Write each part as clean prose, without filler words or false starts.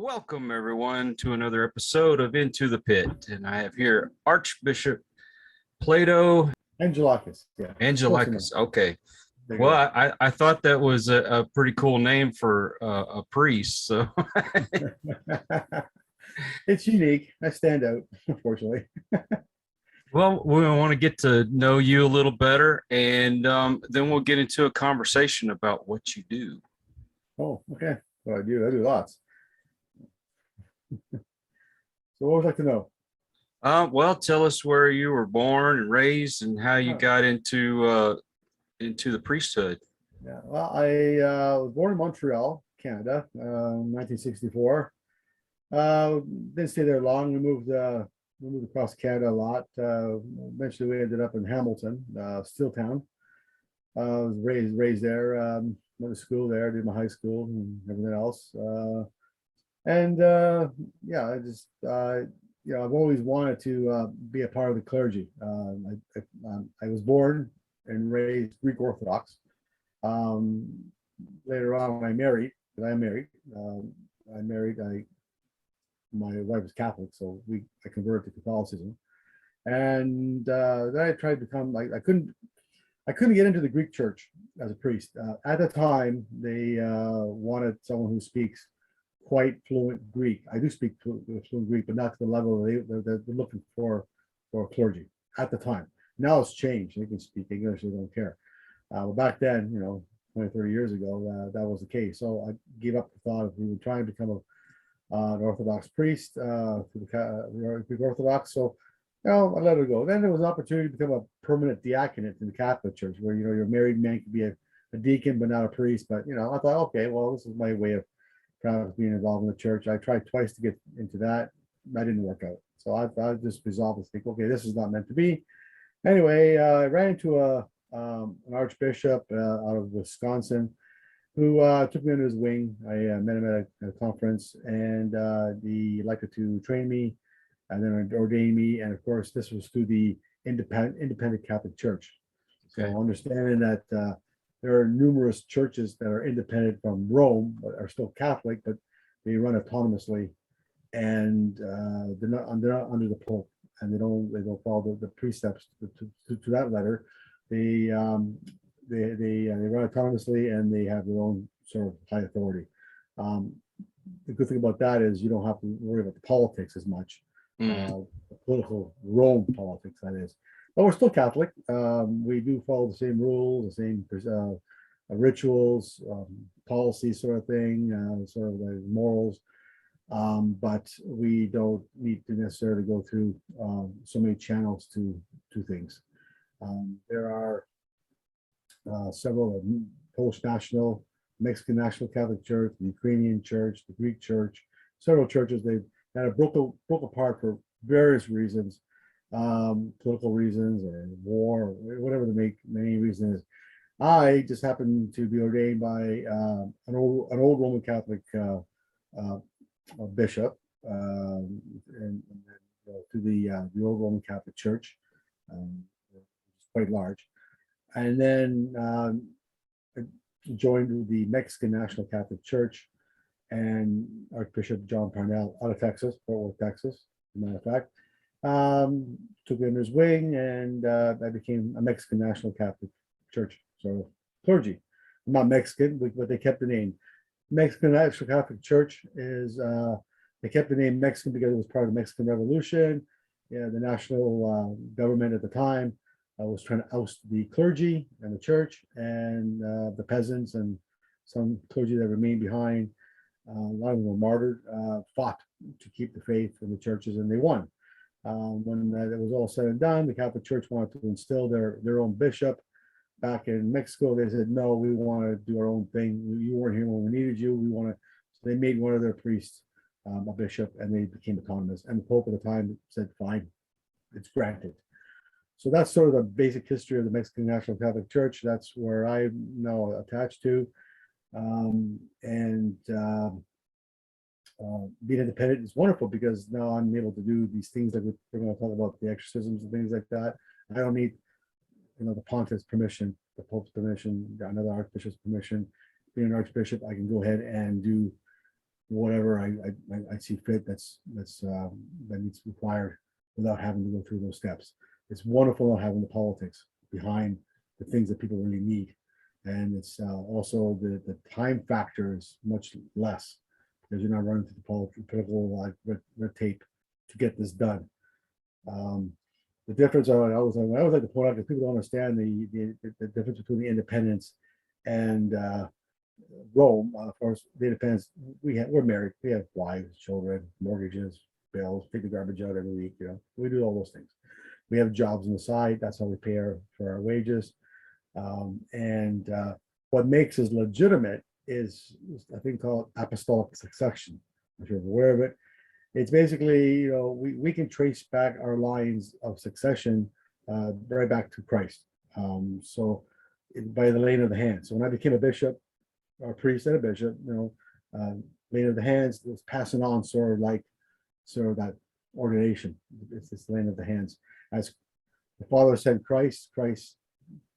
Welcome, everyone, to another episode of Into the Pit. And I have here Archbishop Plato Angelakis. Yeah. Angelakis. Okay. There you Well, I thought that was a pretty cool name for a priest. So, go. It's unique. I stand out, unfortunately. well, we want to get to know you a little better, and then we'll get into a conversation about what you do. Oh, okay. Well, I do lots. So what would you like to know? Well, tell us where you were born and raised, and how you Oh. got into the priesthood. Yeah. Well, I was born in Montreal, Canada, 1964. Didn't stay there long. We moved across Canada a lot. Eventually, we ended up in Hamilton, Steeltown. I was raised there. Went to school there. Did my high school and everything else. Yeah, I've always wanted to be a part of the clergy. I was born and raised Greek Orthodox. Later on, when I married, my wife was Catholic, so I converted to Catholicism, and then I tried to become. I couldn't get into the Greek church as a priest. At the time, they wanted someone who speaks quite fluent Greek. I do speak fluent Greek, but not to the level they're looking for clergy at the time. Now it's changed. They can speak English, they don't care. But back then, 20, 30 years ago, that was the case. So I gave up the thought of even trying to become an Orthodox priest, to the Greek Orthodox. So, I let it go. Then there was an opportunity to become a permanent diaconate in the Catholic Church, where you're a married man could be a deacon but not a priest. But I thought, okay, well, this is my way of kind of being involved in the church. I tried twice to get into that. That didn't work out. So I just resolved to think, okay, this is not meant to be. Anyway, I ran into an archbishop out of Wisconsin who took me under his wing. I met him at a conference, and he elected to train me and then ordained me. And of course, this was through the independent Catholic Church. Okay. So understanding that there are numerous churches that are independent from Rome, but are still Catholic, but they run autonomously, and they're not under the Pope, and they don't follow the precepts to that letter. They run autonomously, and they have their own sort of high authority. The good thing about that is you don't have to worry about the politics as much, the political Rome politics, that is. But we're still Catholic. We do follow the same rules, the same rituals, policies, sort of thing, sort of the morals. But we don't need to necessarily go through so many channels to things. There are several Polish National, Mexican National Catholic Church, the Ukrainian Church, the Greek Church, several churches that have broke apart for various reasons, political reasons and war, whatever the main reason is. I just happened to be ordained by an old Roman Catholic bishop, and to the old Roman Catholic Church, quite large, and then I joined the Mexican National Catholic Church, and Archbishop John Parnell out of Texas, Fort Worth, Texas, as a matter of fact, took me under his wing, and I became a Mexican National Catholic Church, so clergy. I'm not Mexican, but they kept the name. Mexican National Catholic Church is, they kept the name Mexican because it was part of the Mexican Revolution. Yeah, the national government at the time was trying to oust the clergy and the church, and the peasants and some clergy that remained behind. A lot of them were martyred, fought to keep the faith in the churches, and they won. When it was all said and done, the Catholic Church wanted to instill their own bishop. Back in Mexico, they said, no, we want to do our own thing. You weren't here when we needed you. We want to. So they made one of their priests a bishop, and they became autonomous. And the Pope at the time said, fine, it's granted. So that's sort of the basic history of the Mexican National Catholic Church. That's where I'm now attached to. Being independent is wonderful because now I'm able to do these things that we're going to talk about, the exorcisms and things like that. I don't need the pontiff's permission, the Pope's permission, another archbishop's permission. Being an archbishop, I can go ahead and do whatever I see fit that needs required without having to go through those steps. It's wonderful not having the politics behind the things that people really need. And it's also the time factor is much less because you're not running through the political red tape to get this done. The difference I always like to point out, because people don't understand the difference between the independence and Rome. Of course, the independence, we're married, we have wives, children, mortgages, bills, take the garbage out every week. We do all those things. We have jobs on the side. That's how we pay for our wages. And what makes us legitimate is a thing called Apostolic Succession. If you're aware of it, it's basically, we can trace back our lines of succession right back to Christ. So by the laying of the hands. So when I became a bishop, or priest and a bishop, laying of the hands was passing on sort of that ordination. It's this laying of the hands. As the Father sent Christ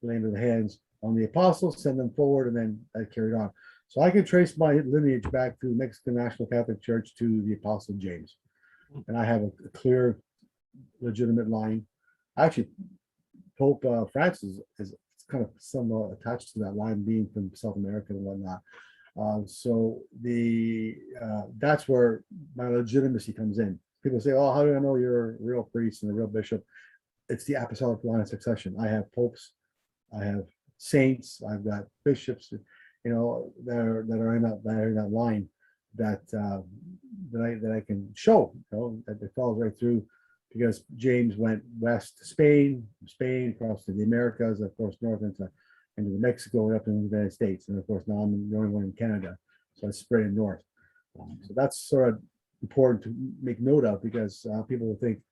laying of the hands on the apostles, send them forward, and then that carried on. So I can trace my lineage back to the Mexican National Catholic Church to the Apostle James. And I have a clear, legitimate line. Actually, Pope Francis is kind of somewhat attached to that line, being from South America and whatnot. So that's where my legitimacy comes in. People say, "Oh, how do I know you're a real priest and a real bishop?" It's the apostolic line of succession. I have popes, I have saints, I've got bishops, that are in that line that I can show, that it follows right through, because James went west to Spain, across to the Americas, of course, north into Mexico, and up in the United States, and of course now I'm the only one in Canada, so it's spreading north. So that's sort of important to make note of, because people will think,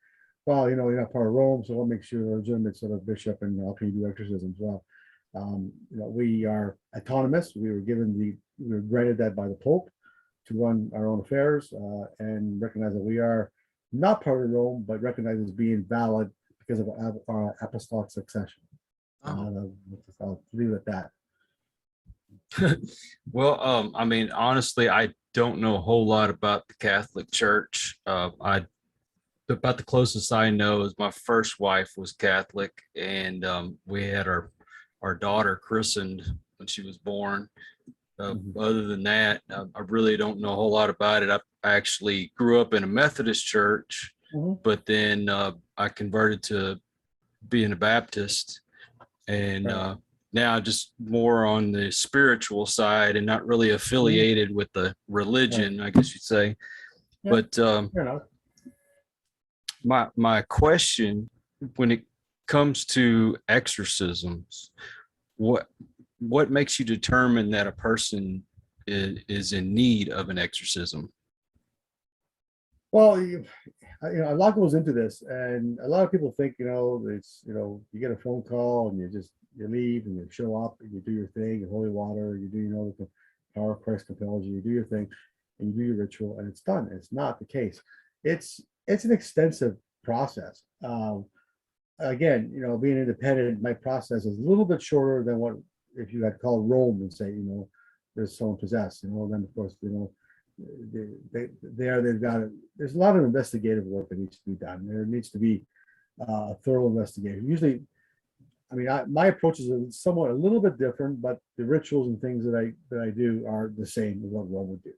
well, you're not part of Rome, so what makes you a legitimate sort of bishop, and how can you do exorcisms? Well, we are autonomous. We were granted that by the Pope to run our own affairs, and recognize that we are not part of Rome, but recognized as being valid because of our apostolic succession. I'll leave it at that. Well, honestly, I don't know a whole lot about the Catholic Church. About the closest I know is my first wife was Catholic, and we had our daughter christened when she was born. Other than that, I really don't know a whole lot about it. I actually grew up in a Methodist church, but then I converted to being a Baptist, and now just more on the spiritual side and not really affiliated with the religion, I guess you'd say. Yeah. But my question, when it comes to exorcisms, what makes you determine that a person is in need of an exorcism? Well, a lot goes into this, and a lot of people think, it's, you get a phone call and you leave and you show up and you do your thing, your holy water, you do, the power of Christ compels you, you do your thing and you do your ritual and it's done. It's not the case. It's an extensive process. Again, being independent, my process is a little bit shorter than what if you had called Rome and say, there's someone possessed, then of course, they've got it. There's a lot of investigative work that needs to be done. There needs to be a thorough investigation. Usually, my approach is somewhat a little bit different, but the rituals and things that I do are the same as what Rome would do.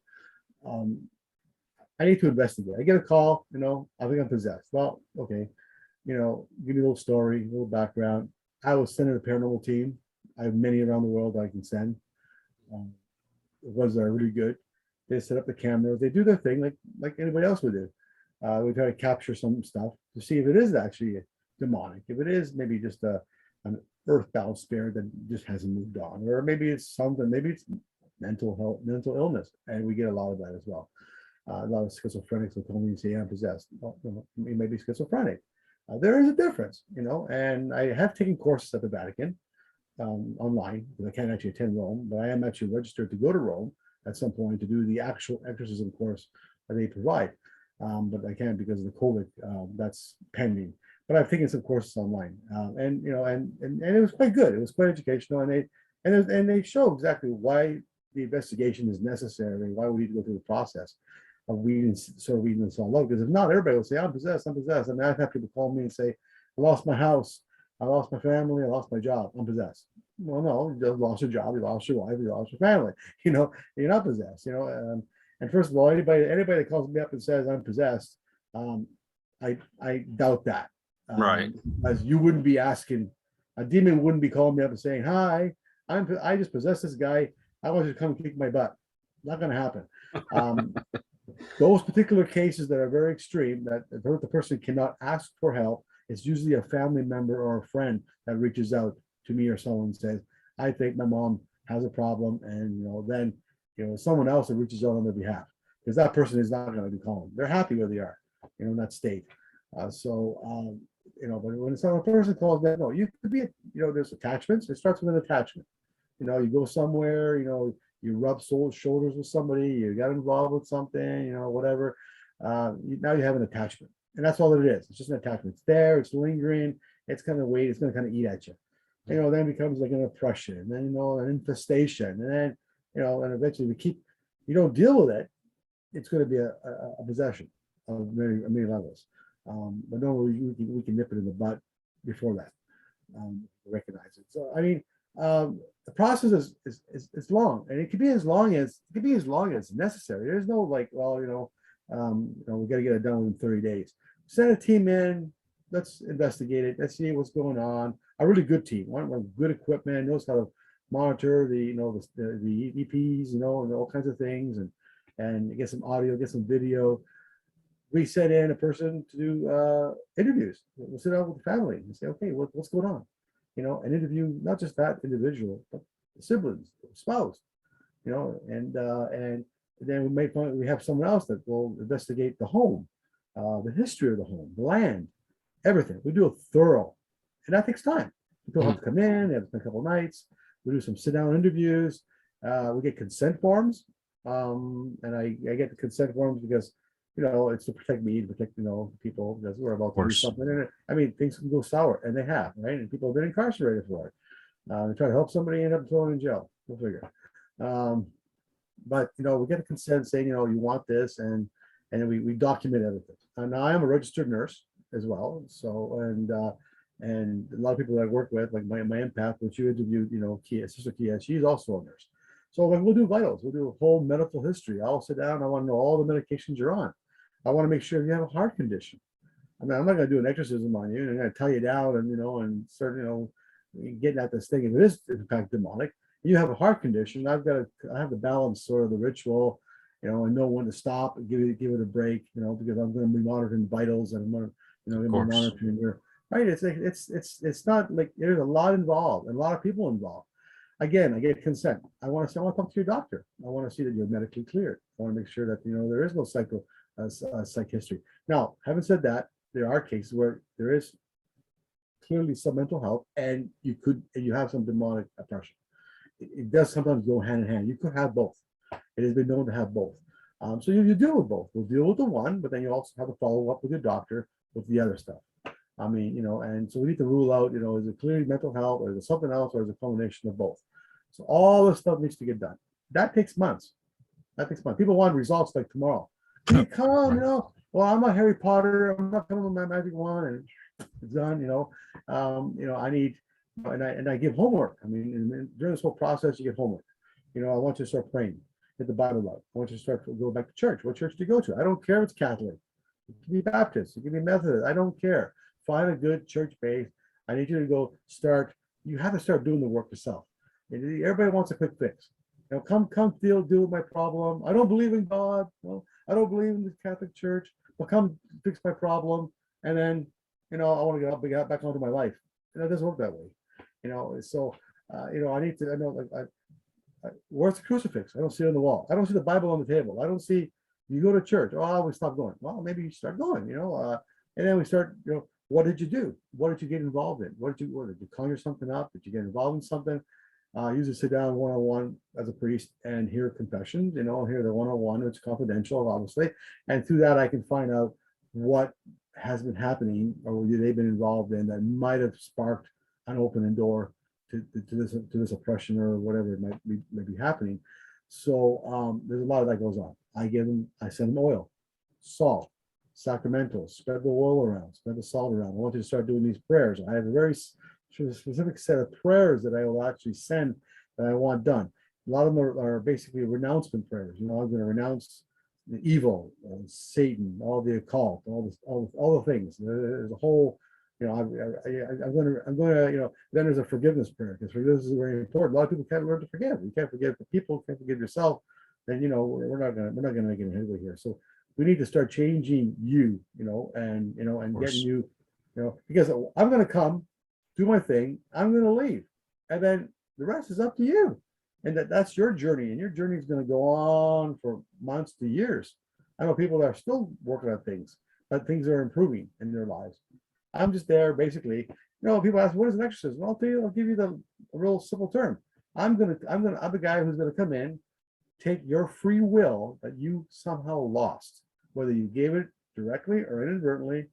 I need to investigate. I get a call, I think I'm possessed. Well, okay, give me a little story, a little background. I will send in a paranormal team. I have many around the world I can send. The ones that are really good. They set up the cameras. They do their thing like anybody else would do. We try to capture some stuff to see if it is actually demonic. If it is maybe just an earthbound spirit that just hasn't moved on, or maybe it's something. Maybe it's mental illness, and we get a lot of that as well. A lot of schizophrenics will come and say, "I'm possessed." Well, you may be schizophrenic. There is a difference, and I have taken courses at the Vatican online, because I can't actually attend Rome, but I am actually registered to go to Rome at some point to do the actual exorcism course that they provide. But I can't because of the COVID. That's pending. But I've taken some courses online, and it was quite good. It was quite educational, and they show exactly why the investigation is necessary, why would we need to go through the process of weeding this all out? Because if not, everybody will say, I'm possessed, I'm possessed. I mean, I've had people call me and say, I lost my house, I lost my family, I lost my job, I'm possessed. Well, no, you lost your job, you lost your wife, you lost your family. You're not possessed. And first of all, anybody that calls me up and says I'm possessed, I doubt that. Right. As you wouldn't be asking, a demon wouldn't be calling me up and saying, "Hi, I just possessed this guy. I want you to come kick my butt." Not going to happen. Those particular cases that are very extreme, that the person cannot ask for help, it's usually a family member or a friend that reaches out to me or someone and says, "I think my mom has a problem," and then someone else that reaches out on their behalf, because that person is not going to be calling. They're happy where they are, in that state. But when some person calls that, no, you could be, there's attachments. It starts with an attachment. You go somewhere, you rub shoulders with somebody, you got involved with something, whatever. Now you have an attachment, and that's all it is. It's just an attachment. It's there. It's lingering. It's going to wait. It's going to kind of eat at you. Then it becomes like an oppression, and then an infestation, and then and eventually you don't deal with it, it's going to be a possession of many levels. But no, we can nip it in the butt before that. Recognize it. So I mean, the process is long, and it can be as long as necessary. There's no like, well, we got to get it done within 30 days. Send a team in. Let's investigate it. Let's see what's going on. A really good team, one with good equipment, knows how to monitor the EPs, and all kinds of things, and get some audio, get some video. We send in a person to do interviews. We'll sit down with the family and say, okay, what's going on? And interview not just that individual, but the siblings, the spouse, and then we have someone else that will investigate the home, the history of the home, the land, everything. We do a thorough, and that takes time. People have to come in, they have to spend a couple of nights. We do some sit-down interviews. We get consent forms, and I get the consent forms because it's to protect me, to protect people, because we're about to do something. And I mean, things can go sour, and they have, right? And people have been incarcerated for it. They try to help somebody, end up thrown in jail. We'll figure. But we get a consent saying you want this, and then we document everything. Now I am a registered nurse as well, so and a lot of people that I work with, like my empath, which you interviewed, Kia, Sister Kia, she's also a nurse. So we'll do vitals, we'll do a whole medical history. I'll sit down, I want to know all the medications you're on. I want to make sure you have a heart condition. I mean, I'm not going to do an exorcism on you, and I'm going to tell you down and start, getting at this thing. If it is in fact demonic, you have a heart condition, I have to balance sort of the ritual, and know when to stop and give it a break, because I'm going to be monitoring vitals, and I'm going to, be monitoring your, right? It's not like there's a lot involved and a lot of people involved. Again, I get consent. I want to talk to your doctor. I want to see that you're medically cleared. I want to make sure that there is no psych history. Now, having said that, there are cases where there is clearly some mental health, and you have some demonic oppression. It does sometimes go hand in hand. You could have both. It has been known to have both. So you deal with both. We'll deal with the one, but then you also have to follow up with your doctor with the other stuff. I mean, and so we need to rule out, is it clearly mental health, or is it something else, or is it a combination of both? So all this stuff needs to get done. That takes months. People want results like tomorrow. Can you come, well, I'm not Harry Potter. I'm not coming with my magic wand and it's done, I need, and I give homework. I mean, during this whole process, you get homework. I want you to start praying, get the Bible out. I want you to start to go back to church. What church do you go to? I don't care if it's Catholic. It can be Baptist. It can be Methodist. I don't care. Find a good church base. I need you to go you have to start doing the work yourself. Everybody wants a quick fix. Come deal with my problem. I don't believe in God. Well, I don't believe in the Catholic Church. Well, come fix my problem. And then, I want to get back onto my life. It doesn't work that way. So, I need to, where's the crucifix? I don't see it on the wall. I don't see the Bible on the table. I don't see, you go to church. Oh, I always stop going. Well, maybe you start going, and then we start, what did you do? What did you get involved in? What did you conjure something up? Did you get involved in something? Usually sit down one-on-one as a priest and hear confessions, hear the one-on-one, it's confidential, obviously. And through that, I can find out what has been happening or they've been involved in that might have sparked an opening door to this oppression or whatever it might be happening. So there's a lot of that goes on. I send them oil, salt, sacramentals, spread the oil around, spread the salt around. I want you to start doing these prayers. I have a very specific set of prayers that I will actually send that I want done. A lot of them are basically renouncement prayers. I'm going to renounce the evil, Satan, all the occult, all the things. There's a whole, I'm going to, then there's a forgiveness prayer, because forgiveness is very important. A lot of people can't learn to forgive. You can't forgive the people, can't forgive yourself. Then, we're not going to make it headway here. So we need to start changing you, and getting you, because I'm going to come, do my thing, I'm going to leave, and then the rest is up to you. And that's your journey, and your journey is going to go on for months to years. I know people that are still working on things, but things are improving in their lives. I'm just there, basically. People ask, "What is an exorcism?" I'll tell you. I'll give you the real simple term. I'm the guy who's going to come in, take your free will that you somehow lost, whether you gave it directly or inadvertently. I'm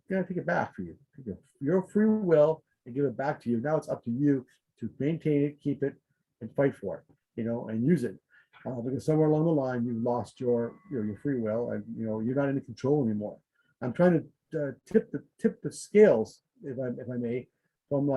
going to take it back for you. Take your free will and give it back to you. Now it's up to you to maintain it, keep it, and fight for it, and use it. Because somewhere along the line, you've lost your free will, and you're not in control anymore. I'm trying to tip the scales, if I may, from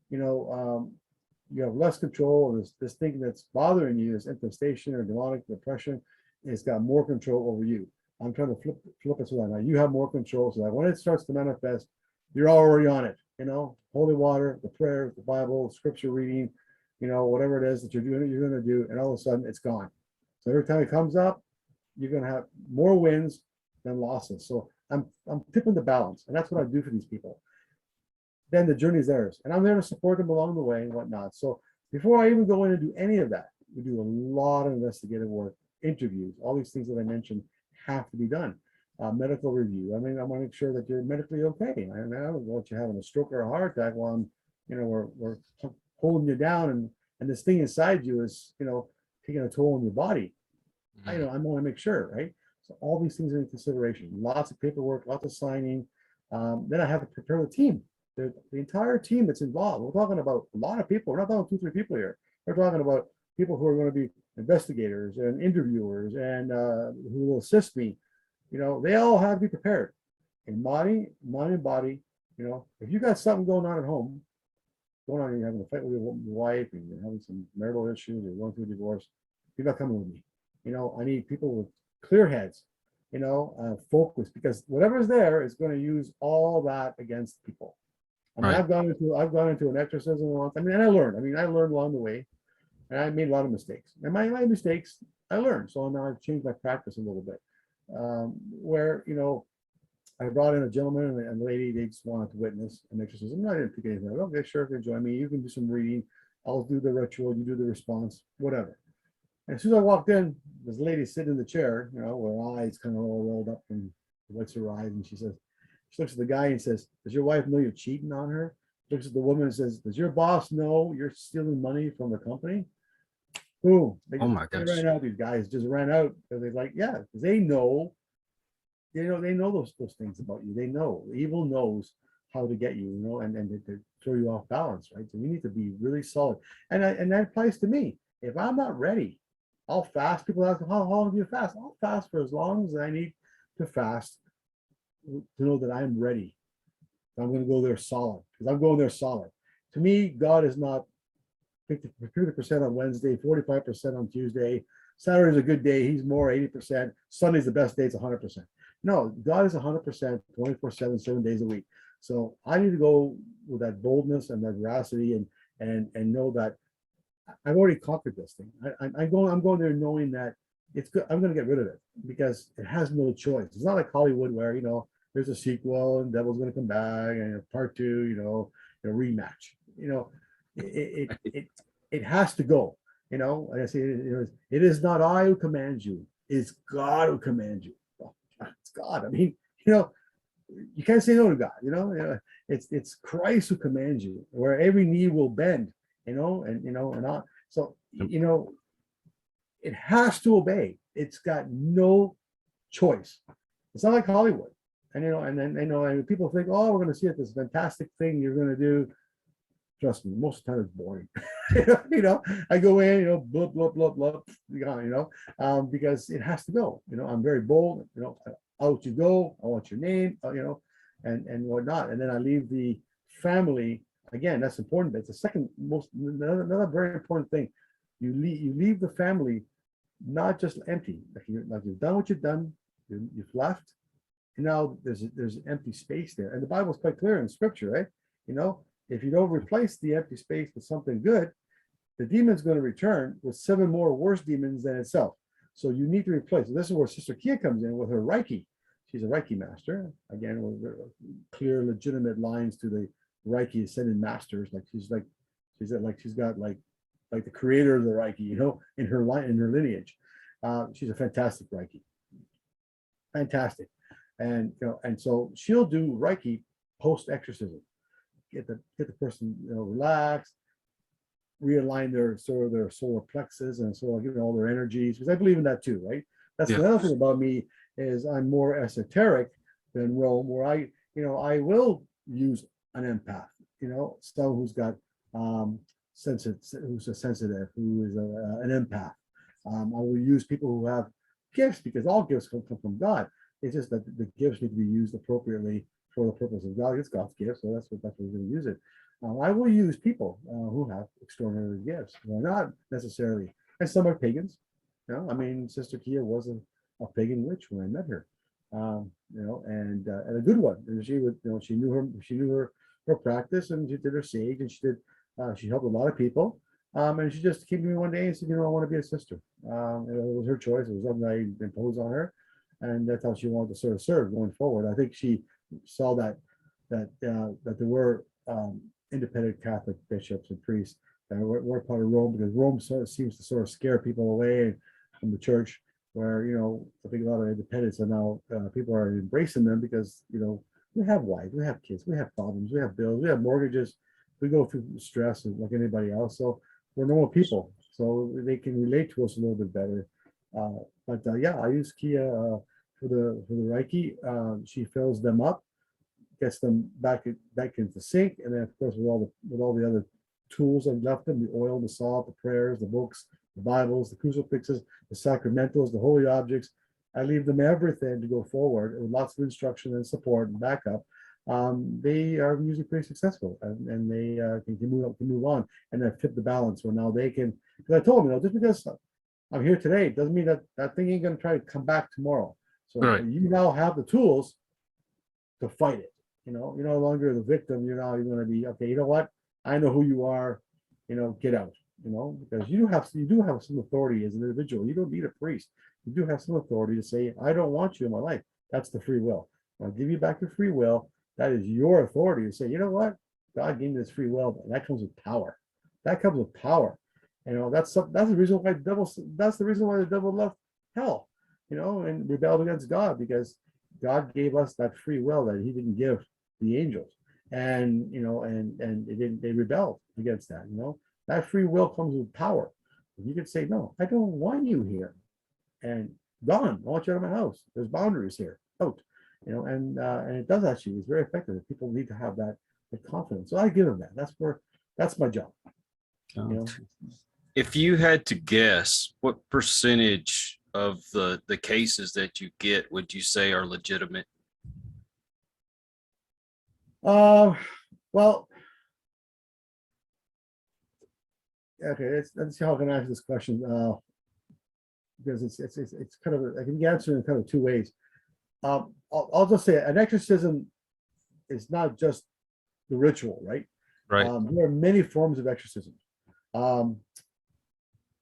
you have less control, and this thing that's bothering you, this infestation or demonic depression, it's got more control over you. I'm trying to flip it so that now you have more control, so that when it starts to manifest, you're already on it. Holy water, the prayer, the Bible, scripture reading, whatever it is that you're going to do, and all of a sudden it's gone. So every time it comes up, you're going to have more wins than losses. So I'm tipping the balance, and that's what I do for these people. Then the journey is theirs, and I'm there to support them along the way and whatnot. So before I even go in and do any of that, we do a lot of investigative work, interviews, all these things that I mentioned have to be done. Medical review. I want to make sure that you're medically okay. I don't want you having a stroke or a heart attack while we're holding you down, and this thing inside you is taking a toll on your body. I want to make sure, right? So all these things are in consideration. Lots of paperwork, lots of signing. Then I have to prepare the team, the entire team that's involved. We're talking about a lot of people. We're not talking 2-3 people here. We're talking about people who are going to be investigators and interviewers and who will assist me. They all have to be prepared in mind and body. If you got something going on at home, you're having a fight with your wife, and you're having some marital issues, you're going through a divorce, you're not coming with me. I need people with clear heads, focus, because whatever's there is going to use all that against people. Right. I've gone into an exorcism once. And I learned along the way, and I made a lot of mistakes. And my mistakes, I learned. So now I've changed my practice a little bit. Where I brought in a gentleman and a lady. They just wanted to witness an exorcism. I didn't think anything of it. Okay, sure, if you join me, you can do some reading. I'll do the ritual. You do the response, whatever. And as soon as I walked in, this lady sitting in the chair, with her eyes kind of all rolled up and wets her eyes, and she looks at the guy and says, "Does your wife know you're cheating on her?" Looks at the woman and says, "Does your boss know you're stealing money from the company?" Boom! They ran out. These guys just ran out because they're like, yeah, because they know those things about you. They know evil knows how to get you, and to throw you off balance, right? So you need to be really solid, and that applies to me. If I'm not ready, I'll fast. People ask, how long do you fast? I'll fast for as long as I need to fast to know that I'm ready. I'm going to go there solid, because I'm going there solid. To me, God is not 50% on Wednesday, 45% on Tuesday. Saturday's a good day. He's more 80%. Sunday's the best day. It's 100%. No, God is 100%, 24/7, 7 days a week. So I need to go with that boldness and that veracity, and know that I've already conquered this thing. I'm going there knowing that it's good. I'm going to get rid of it because it has no choice. It's not like Hollywood where there's a sequel and Devil's going to come back and part 2, a rematch. It has to go. Like I say, it is not I who commands you. It's God who commands you. Well, it's God. You can't say no to God. It's Christ who commands you, where every knee will bend. So it has to obey. It's got no choice. It's not like Hollywood. And then people think, oh, we're going to see this fantastic thing you're going to do. Trust me, most of the time it's boring. I go in, blah, blah, blah, blah, because it has to go. I'm very bold, out you go, I want your name, and whatnot. And then I leave the family. Again, that's important. That's the second most, another very important thing. You leave the family not just empty. Like you've done what you've done, you've left, and now there's an empty space there. And the Bible is quite clear in Scripture, right? If you don't replace the empty space with something good, the demon's going to return with 7 more worse demons than itself. So you need to replace. This is where Sister Kia comes in with her Reiki. She's a Reiki master. Again, with clear, legitimate lines to the Reiki ascended masters. She's got the creator of the Reiki, in her lineage. She's a fantastic Reiki. Fantastic. And so she'll do Reiki post exorcism. Get the person relaxed, realign their solar plexus and all their energies, because I believe in that too, right? That's the other thing about me is I'm more esoteric than Rome, where I will use an empath, someone who's got who's a sensitive, who is an empath. I will use people who have gifts, because all gifts come from God. It's just that the gifts need to be used appropriately for the purpose of God. It's God's gift, so that's what we're going to use it. I will use people who have extraordinary gifts. They're not necessarily, and some are pagans. Sister Kia was a pagan witch when I met her, and a good one. And she would, she knew her practice, and she did her sage, and she helped a lot of people. And she just came to me one day and said, I want to be a sister. It was her choice. It was something I imposed on her, and that's how she wanted to sort of serve going forward. I think she saw that there were independent Catholic bishops and priests that were part of Rome, because Rome sort of seems to sort of scare people away from the church, where I think a lot of independents are now people are embracing them, because we have wives, we have kids, we have problems, we have bills, we have mortgages, we go through stress like anybody else. So we're normal people, so they can relate to us a little bit better. I use Kia for the Reiki. She fills them up, gets them back into sync, and then of course with all the other tools I've left them, the oil, the salt, the prayers, the books, the Bibles, the crucifixes, the sacramentals, the holy objects. I leave them everything to go forward with lots of instruction and support and backup. They are usually pretty successful, and they can move on, and then tip the balance where now they can. Because I told them, just because I'm here today doesn't mean that thing ain't going to try to come back tomorrow. So you now have the tools to fight it. You're no longer the victim. You're going to be, okay, you know what? I know who you are. Get out. Because you do have some authority as an individual. You don't need a priest. You do have some authority to say, I don't want you in my life. That's the free will. I'll give you back your free will. That is your authority to say, you know what? God gave me this free will, and that comes with power. That comes with power. That's the reason why the devil left hell, and rebelled against God, because God gave us that free will that he didn't give the angels. And they rebelled against that. That free will comes with power. You could say, no, I don't want you here, and gone. I want you out of my house. There's boundaries here. Out. And it does actually. It's very effective. People need to have that confidence. So I give them that. That's my job. If you had to guess, what percentage of the cases that you get would you say are legitimate? Well, okay. Let's see how I can answer this question, because it's kind of, I can answer in kind of two ways. I'll just say an exorcism is not just the ritual, right? Right. There are many forms of exorcism.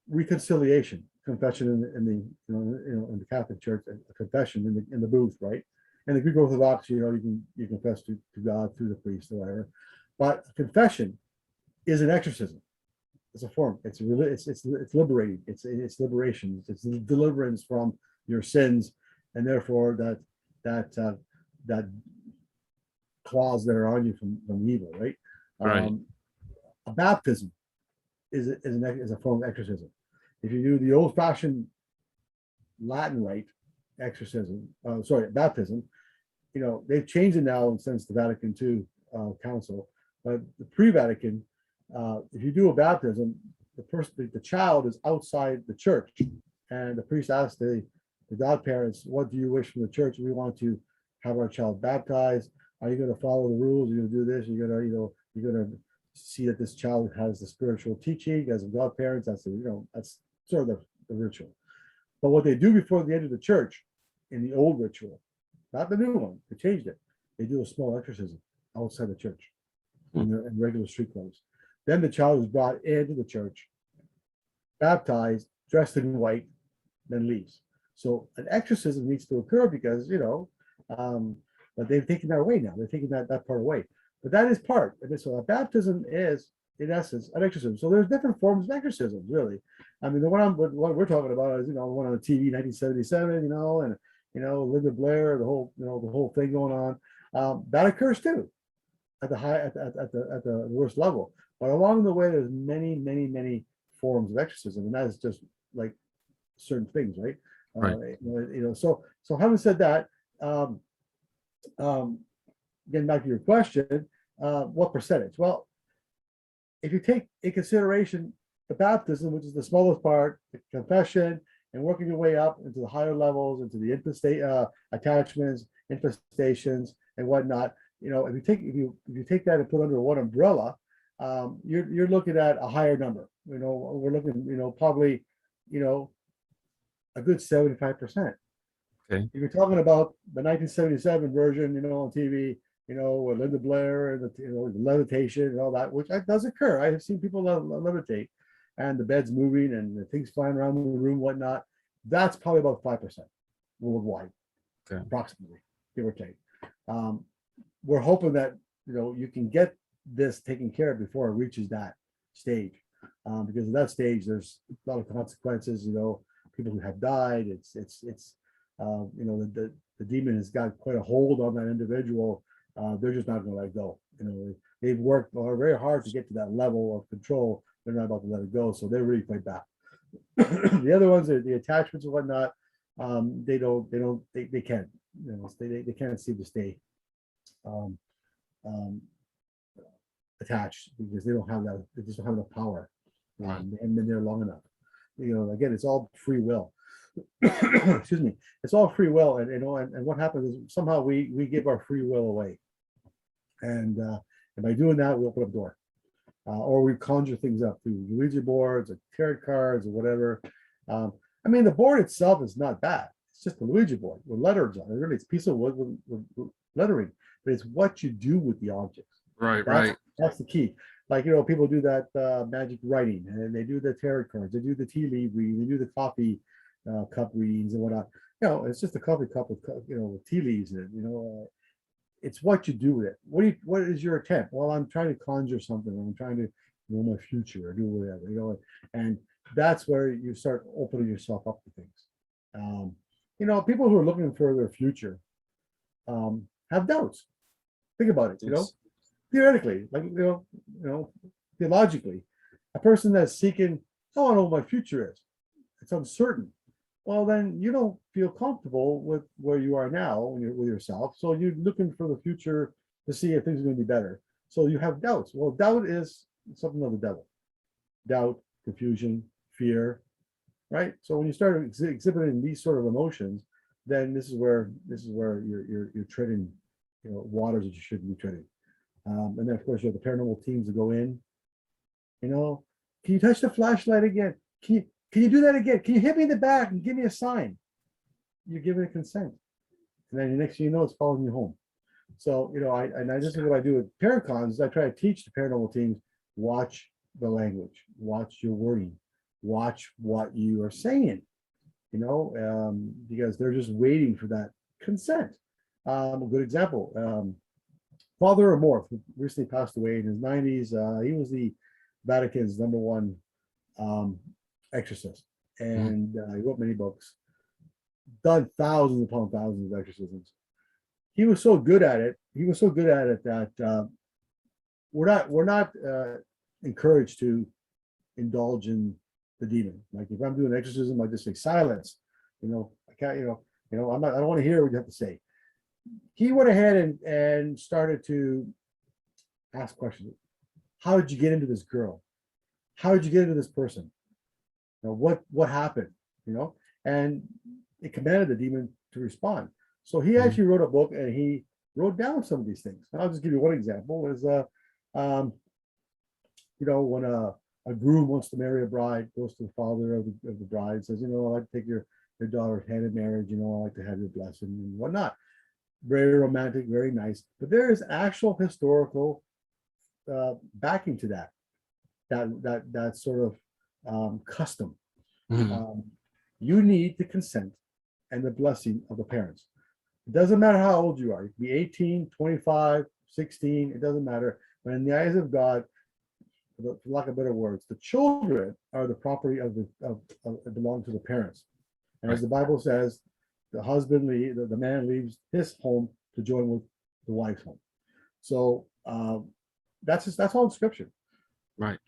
Reconciliation, confession in the Catholic Church, a confession in the booth, right? And the Greek Orthodox, you confess to God through the priest or whatever. But confession is an exorcism. It's a form. It's liberating. It's liberation. It's deliverance from your sins, and therefore that claws that are on you from evil, right? Right. A baptism is a form of exorcism. If you do the old-fashioned Latin rite exorcism, baptism, they've changed it now since the Vatican II Council, but the pre-Vatican, If you do a baptism, the child is outside the church, and the priest asks the godparents, "What do you wish from the church? We want to have our child baptized. Are you going to follow the rules? Are you going to do this? You're going to, you're going to see that this child has the spiritual teaching as a godparents." That's that's sort of the ritual. But what they do before they enter the church, in the old ritual, not the new one, they changed it. They do a small exorcism outside the church in regular street clothes. Then the child is brought into the church, baptized, dressed in white, then leaves. So an exorcism needs to occur because, but they've taken that away now. They're taking that part away. But that is part. And so a baptism is, in essence, an exorcism. So there's different forms of exorcisms, really. I mean, what we're talking about is, the one on the TV, 1977, and Linda Blair, the whole thing going on. That occurs too, at the worst level. But along the way, there's many, many, many forms of exorcism, and that is just like certain things, right? Right. So having said that, getting back to your question, what percentage? Well, if you take in consideration the baptism, which is the smallest part, the confession, and working your way up into the higher levels, into the attachments, infestations, and whatnot, if you take that and put under one umbrella, you're looking at a higher number. We're looking, probably, a good 75%. Okay. If you're talking about the 1977 version, on TV, with Linda Blair and the levitation and all that, which does occur. I have seen people levitate, and the bed's moving and the things flying around the room, whatnot. That's probably about 5% worldwide, approximately, give or take. We're hoping that you can get this taken care of before it reaches that stage, because at that stage there's a lot of consequences. People who have died. The demon has got quite a hold on that individual. They're just not going to let it go. They've worked very hard to get to that level of control. They're not about to let it go, so they really fight back. The other ones are the attachments and whatnot. They can't. They can't seem to stay attached because they don't have that. They just don't have enough power, and then they're long enough. Again, it's all free will. Excuse me. It's all free will, and what happens is somehow we give our free will away, and by doing that, we open up a door, or we conjure things up through Ouija boards or tarot cards or whatever. The board itself is not bad. It's just a Ouija board with letters on it. Really, it's a piece of wood with lettering, but it's what you do with the objects. Right. That's the key. Like, people do that magic writing, and they do the tarot cards, they do the tea leaf reading, they do the coffee cup readings and whatnot. It's just a coffee cup with with tea leaves in it. It's what you do with it. What is your attempt? Well, I'm trying to conjure something. I'm trying to know my future or do whatever. And that's where you start opening yourself up to things. People who are looking for their future have doubts. Think about it. Theoretically, like theologically, a person that's seeking, I want to know what my future is. It's uncertain. Well, then you don't feel comfortable with where you are now with yourself. So you're looking for the future to see if things are going to be better. So you have doubts. Well, doubt is something of the devil. Doubt, confusion, fear, right? So when you start exhibiting these sort of emotions, then this is where you're treading, waters that you shouldn't be treading. And then of course you have the paranormal teams that go in. Can you touch the flashlight again? Can you do that again? Can you hit me in the back and give me a sign? You're giving it consent. And then the next thing you know, it's following you home. So, this is what I do with Paracons is I try to teach the paranormal teams, watch the language, watch your wording, watch what you are saying, because they're just waiting for that consent. A good example, Father Amorth, who recently passed away in his 90s. He was the Vatican's #1 exorcist, and he wrote many books, done thousands upon thousands of exorcisms. He was so good at it. That we're not encouraged to indulge in the demon. Like if I'm doing an exorcism, I just say silence. I can't. I don't want to hear what you have to say. He went ahead and started to ask questions. how did you get into this girl? How did you get into this person? You know, what happened? You know, and it commanded the demon to respond. So he Mhm. actually wrote a book and he wrote down some of these things. I'll just give you one example. Is um, you know, when a groom wants to marry a bride, goes to the father of the bride, says, you know, I'd like to take your daughter's hand in marriage, you know, I'd like to have your blessing and whatnot. Very romantic, very nice. But there is actual historical backing to that sort of custom. Mhm. Um, you need the consent and the blessing of the parents. It doesn't matter how old you are. You can be 18, 25, 16, it doesn't matter. But in the eyes of God, for lack of better words, the children are the property of belong to the parents. And as Right. the Bible says, the man leaves his home to join with the wife's home. So that's all in scripture. Right.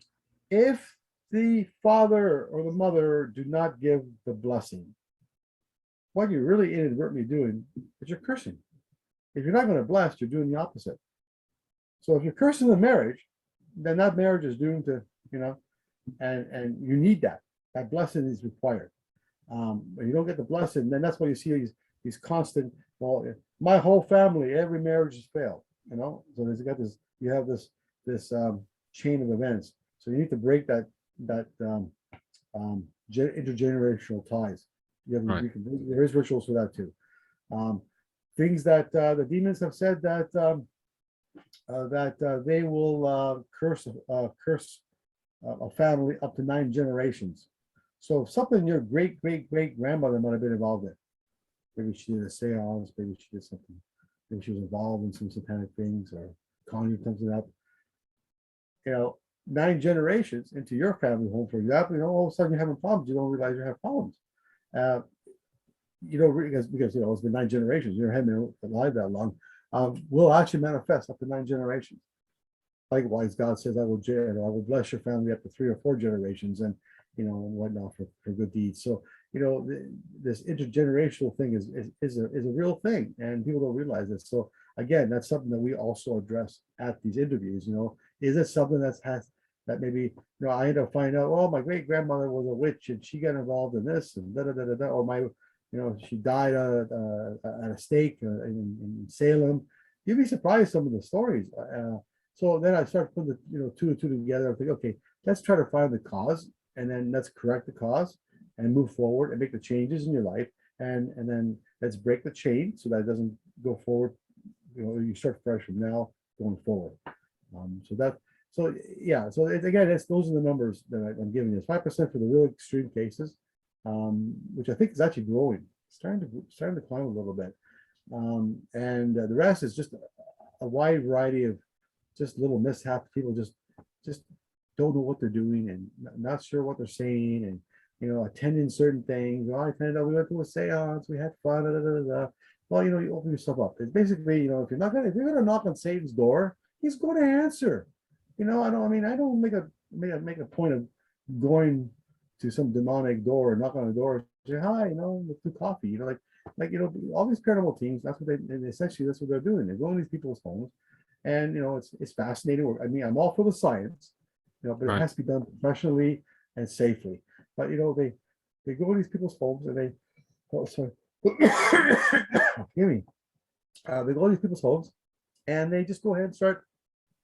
If the father or the mother do not give the blessing, what you're really inadvertently doing is you're cursing. If you're not going to bless, you're doing the opposite. So if you're cursing the marriage, then that marriage is doomed to, you know, and you need that. That blessing is required. When you don't get the blessing, then that's why you see these constant. Well, my whole family, every marriage has failed. You know, so there's got this. You have this chain of events. So you need to break that intergenerational ties. Right. There is rituals for that too. Um, Things that the demons have said that they will curse a family up to 9 generations. So something your great grandmother might have been involved in. Maybe she did a seance, maybe she did something, maybe she was involved in some satanic things or conjured something up. You know, 9 generations into your family home, for example, you know, all of a sudden you're having problems. You don't realize you have problems. Uh, you know, because you know it's been 9 generations. You haven't been alive that long. Will actually manifest up to 9 generations. Likewise, God says, I will bless your family up to 3 or 4 generations, and you know, and whatnot for good deeds. So, you know, this intergenerational thing is a real thing, and people don't realize it. So again, that's something that we also address at these interviews. You know, is it something that maybe, you know, I end up finding out, oh, my great grandmother was a witch and she got involved in this and da da da da da, or my, you know, she died at a stake in Salem. You'd be surprised some of the stories. So then I start putting the, you know, two and two together. I think, okay, let's try to find the cause, and then let's correct the cause and move forward and make the changes in your life, and then let's break the chain so that it doesn't go forward. You know, you start fresh from now going forward. So yeah. So again, those are the numbers that I'm giving you. It's 5% for the real extreme cases, which I think is actually growing. It's starting to climb a little bit, and the rest is just a wide variety of just little mishaps. People just don't know what they're doing and not sure what they're saying, and you know, attending certain things. Oh, I attended. We went to a seance. We had fun. Da, da, da, da. Well, you know, you open yourself up. It's basically, you know, if you're gonna knock on Satan's door, he's going to answer. You know, I don't make a point of going to some demonic door or knock on a door, say hi, you know, with two coffee. You know, like you know, all these paranormal teams. That's what essentially that's what they're doing. They're going to these people's homes. And you know, it's fascinating work. I mean, I'm all for the science, you know, but it Right. has to be done professionally and safely. But you know, they go to these people's homes and they, oh, sorry, excuse me, they go to these people's homes and they just go ahead and start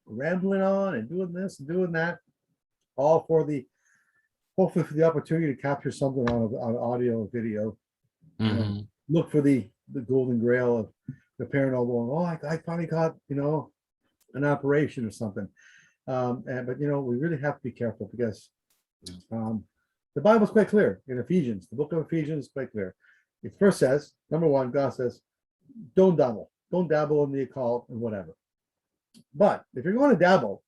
rambling on and doing this and doing that, all for the hopefully for the opportunity to capture something on audio or video. You know, Hmm. look for the golden grail of the paranormal. Oh, I finally caught, you know, an operation or something. But you know, we really have to be careful because um, the Bible's quite clear in Ephesians. The book of Ephesians is quite clear. It first says, number one, God says, don't dabble in the occult and whatever. But if you're going to dabble,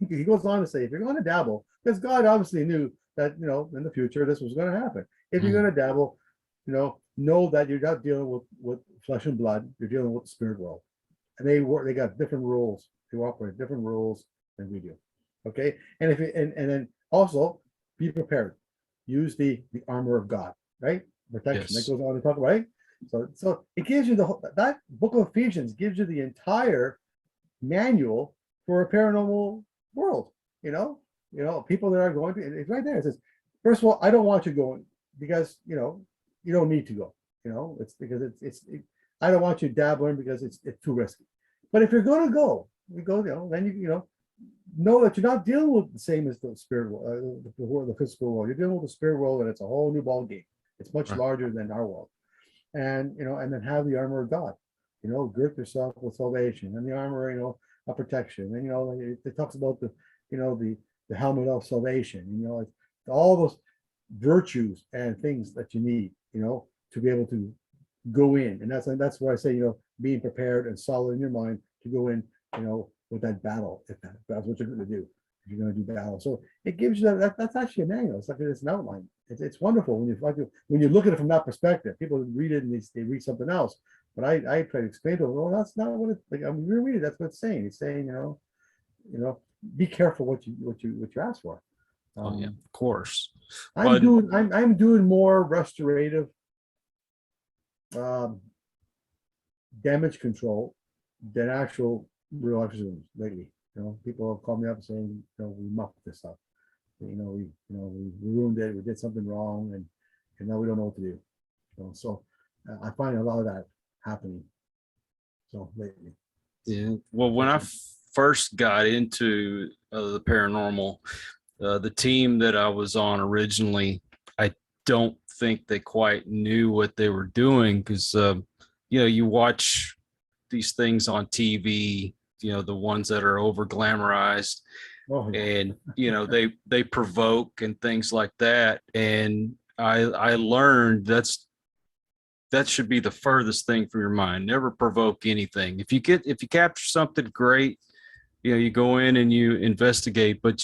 he goes on to say, if you're going to dabble, because God obviously knew that, you know, in the future this was going to happen. If you're going to dabble, you know that you're not dealing with flesh and blood. You're dealing with the spirit world, and they got different rules. They operate different rules than we do. Okay, and if and then also be prepared. Use the armor of God, right? Protection. That Yes. goes on to talk about, right? So it gives you that book of Ephesians gives you the entire manual for a paranormal world. people that are going to, it's right there. It says, first of all, I don't want you going because, you don't need to go. It's because I don't want you dabbling because it's too risky. But if you're going to go, then you know that you're not dealing with the same as the spirit world, the physical world. You're dealing with the spirit world, and it's a whole new ball game. It's much Right. larger than our world. And and then have the armor of God. Gird yourself with salvation, and the armor, of protection. And it talks about the helmet of salvation. It's all those virtues and things that you need, to be able to go in. And that's why I say, being prepared and solid in your mind to go in, with that battle, if that's what you're going to do. If you're going to do battle, so it gives you that's actually a manual. It's like it's an outline. It's wonderful when you look at it from that perspective. People read it and they read something else. But I try to explain to them, well, that's not what it's like. You read it, that's what it's saying. It's saying, be careful what you ask for. Oh yeah, of course. I'm But doing more restorative um, damage control than actual real exorcisms lately. People have called me up saying, we muffed this up. We ruined it. We did something wrong, and now we don't know what to do. So I find a lot of that happening. So lately. yeah, well, when I first got into the paranormal, the team that I was on originally, I don't think they quite knew what they were doing because, you watch these things on TV, the ones that are over glamorized, Oh yeah. and they provoke and things like that. And I learned that should be the furthest thing from your mind. Never provoke anything. If you capture something great, you go in and you investigate, but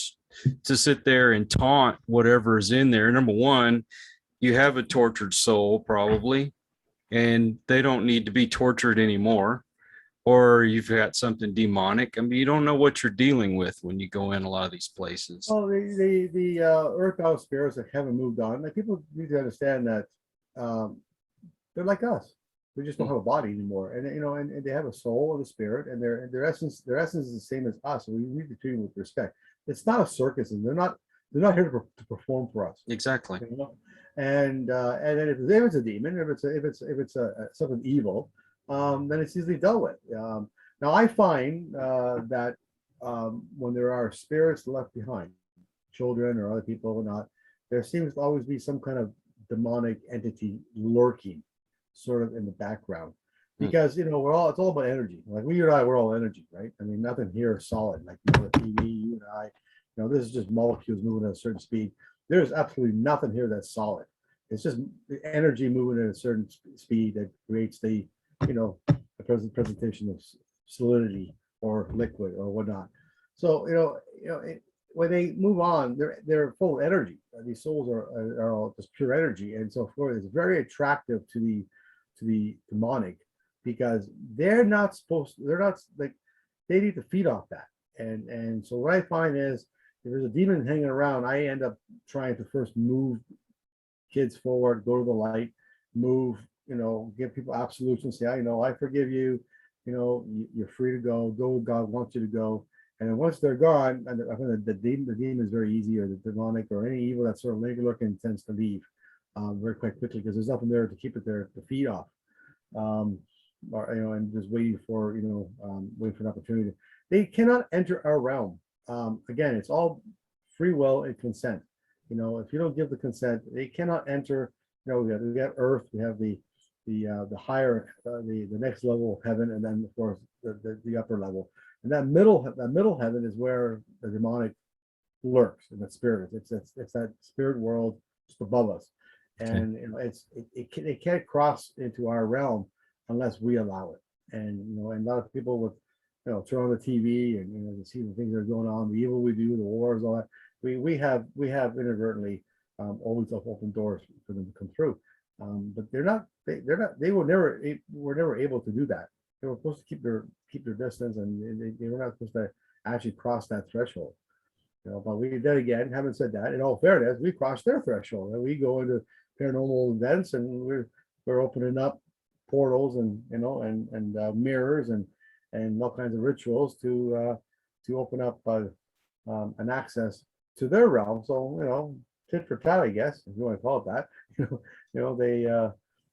to sit there and taunt whatever is in there, number one, you have a tortured soul probably, and they don't need to be tortured anymore. Or you've got something demonic. I mean, you don't know what you're dealing with when you go in a lot of these places. Well, the earthbound spirits that haven't moved on, like people need to understand that um, they're like us. They just don't have a body anymore, and they have a soul and a spirit, and their essence is the same as us. So we need to treat them with respect. It's not a circus, and they're not here to perform for us. Exactly. And then if it's a demon, if it's something evil, then it's easily dealt with. Now I find that when there are spirits left behind, children or other people or not, there seems to always be some kind of demonic entity lurking sort of in the background. Because it's all about energy. Like you and I, we're all energy, right? I mean, nothing here is solid. Like the TV, you and I, this is just molecules moving at a certain speed. There's absolutely nothing here that's solid. It's just energy moving at a certain speed that creates the presentation of solidity or liquid or whatnot. So when they move on, they're full of energy. These souls are all just pure energy, and so forth. It's very attractive to the demonic because they're not like they need to feed off that. And so what I find is if there's a demon hanging around, I end up trying to first move kids forward, go to the light, move, give people absolution, say, I forgive you, you're free to go where God wants you to go. And then once they're gone, and I think the demon is very easy, or the demonic or any evil that sort of lurking tends to leave very quite quickly because there's nothing there to keep it there to feed off. And just waiting for an opportunity. They cannot enter our realm. Again, it's all free will and consent. If you don't give the consent, they cannot enter. We have earth, we have the higher, the next level of heaven, and then of course the upper level. And that middle heaven is where the demonic lurks in the spirit. It's that spirit world just above us, and it can't cross into our realm unless we allow it. And and a lot of people would turn on the TV and to see the things that are going on, the evil we do, the wars, all that. We have inadvertently always open doors for them to come through, but they were never able to do that. They were supposed to keep their distance, and they were not supposed to actually cross that threshold. But we then again, having said that, in all fairness, we crossed their threshold, and we go into paranormal events, and we're opening up portals and mirrors and all kinds of rituals to open up an access to their realm. So, tit for tat, I guess, if you want to call it that.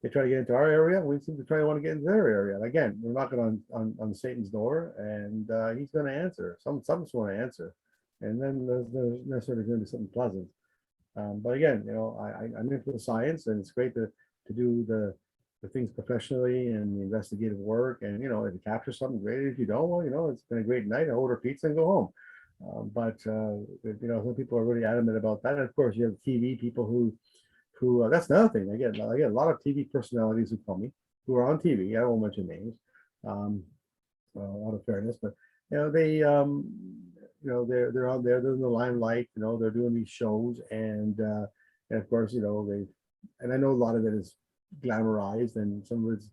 They try to get into our area. We seem to try to want to get into their area. And again, we're knocking on Satan's door, and he's going to answer. Something's going to answer, and then there's necessarily going to be something pleasant. But again, I'm into the science, and it's great to do the things professionally and the investigative work. And if you capture something, great. If you don't, well, it's been a great night. I order pizza and go home. But some people are really adamant about that. And of course, you have TV people who that's another thing. I get a lot of TV personalities who call me, who are on TV. I won't mention names, out of fairness, but they're out there. They're in the limelight. They're doing these shows, and of course, and I know a lot of it is glamorized, and some of it's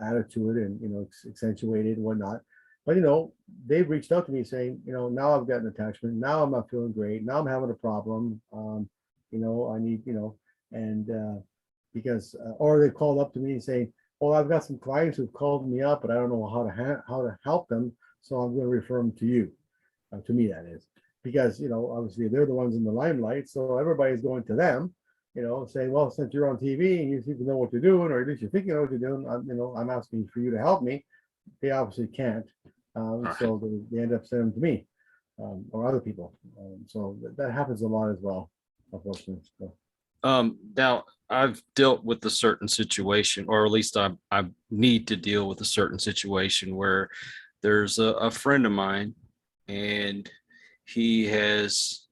added to it, and accentuated and whatnot. But they've reached out to me saying, now I've got an attachment. Now I'm not feeling great. Now I'm having a problem. I need, and because or they called up to me saying, "Oh, I've got some clients who've called me up, but I don't know how to help them, so I'm going to refer them to you." To me, that is because obviously they're the ones in the limelight, so everybody's going to them, saying, "Well, since you're on TV and you seem to know what you're doing, or at least you think you know what you're doing, I'm asking for you to help me." They obviously can't, so they end up sending them to me or other people. So that happens a lot as well, unfortunately. So. Now I've dealt with a certain situation, or at least I need to deal with a certain situation where there's a friend of mine, and he has,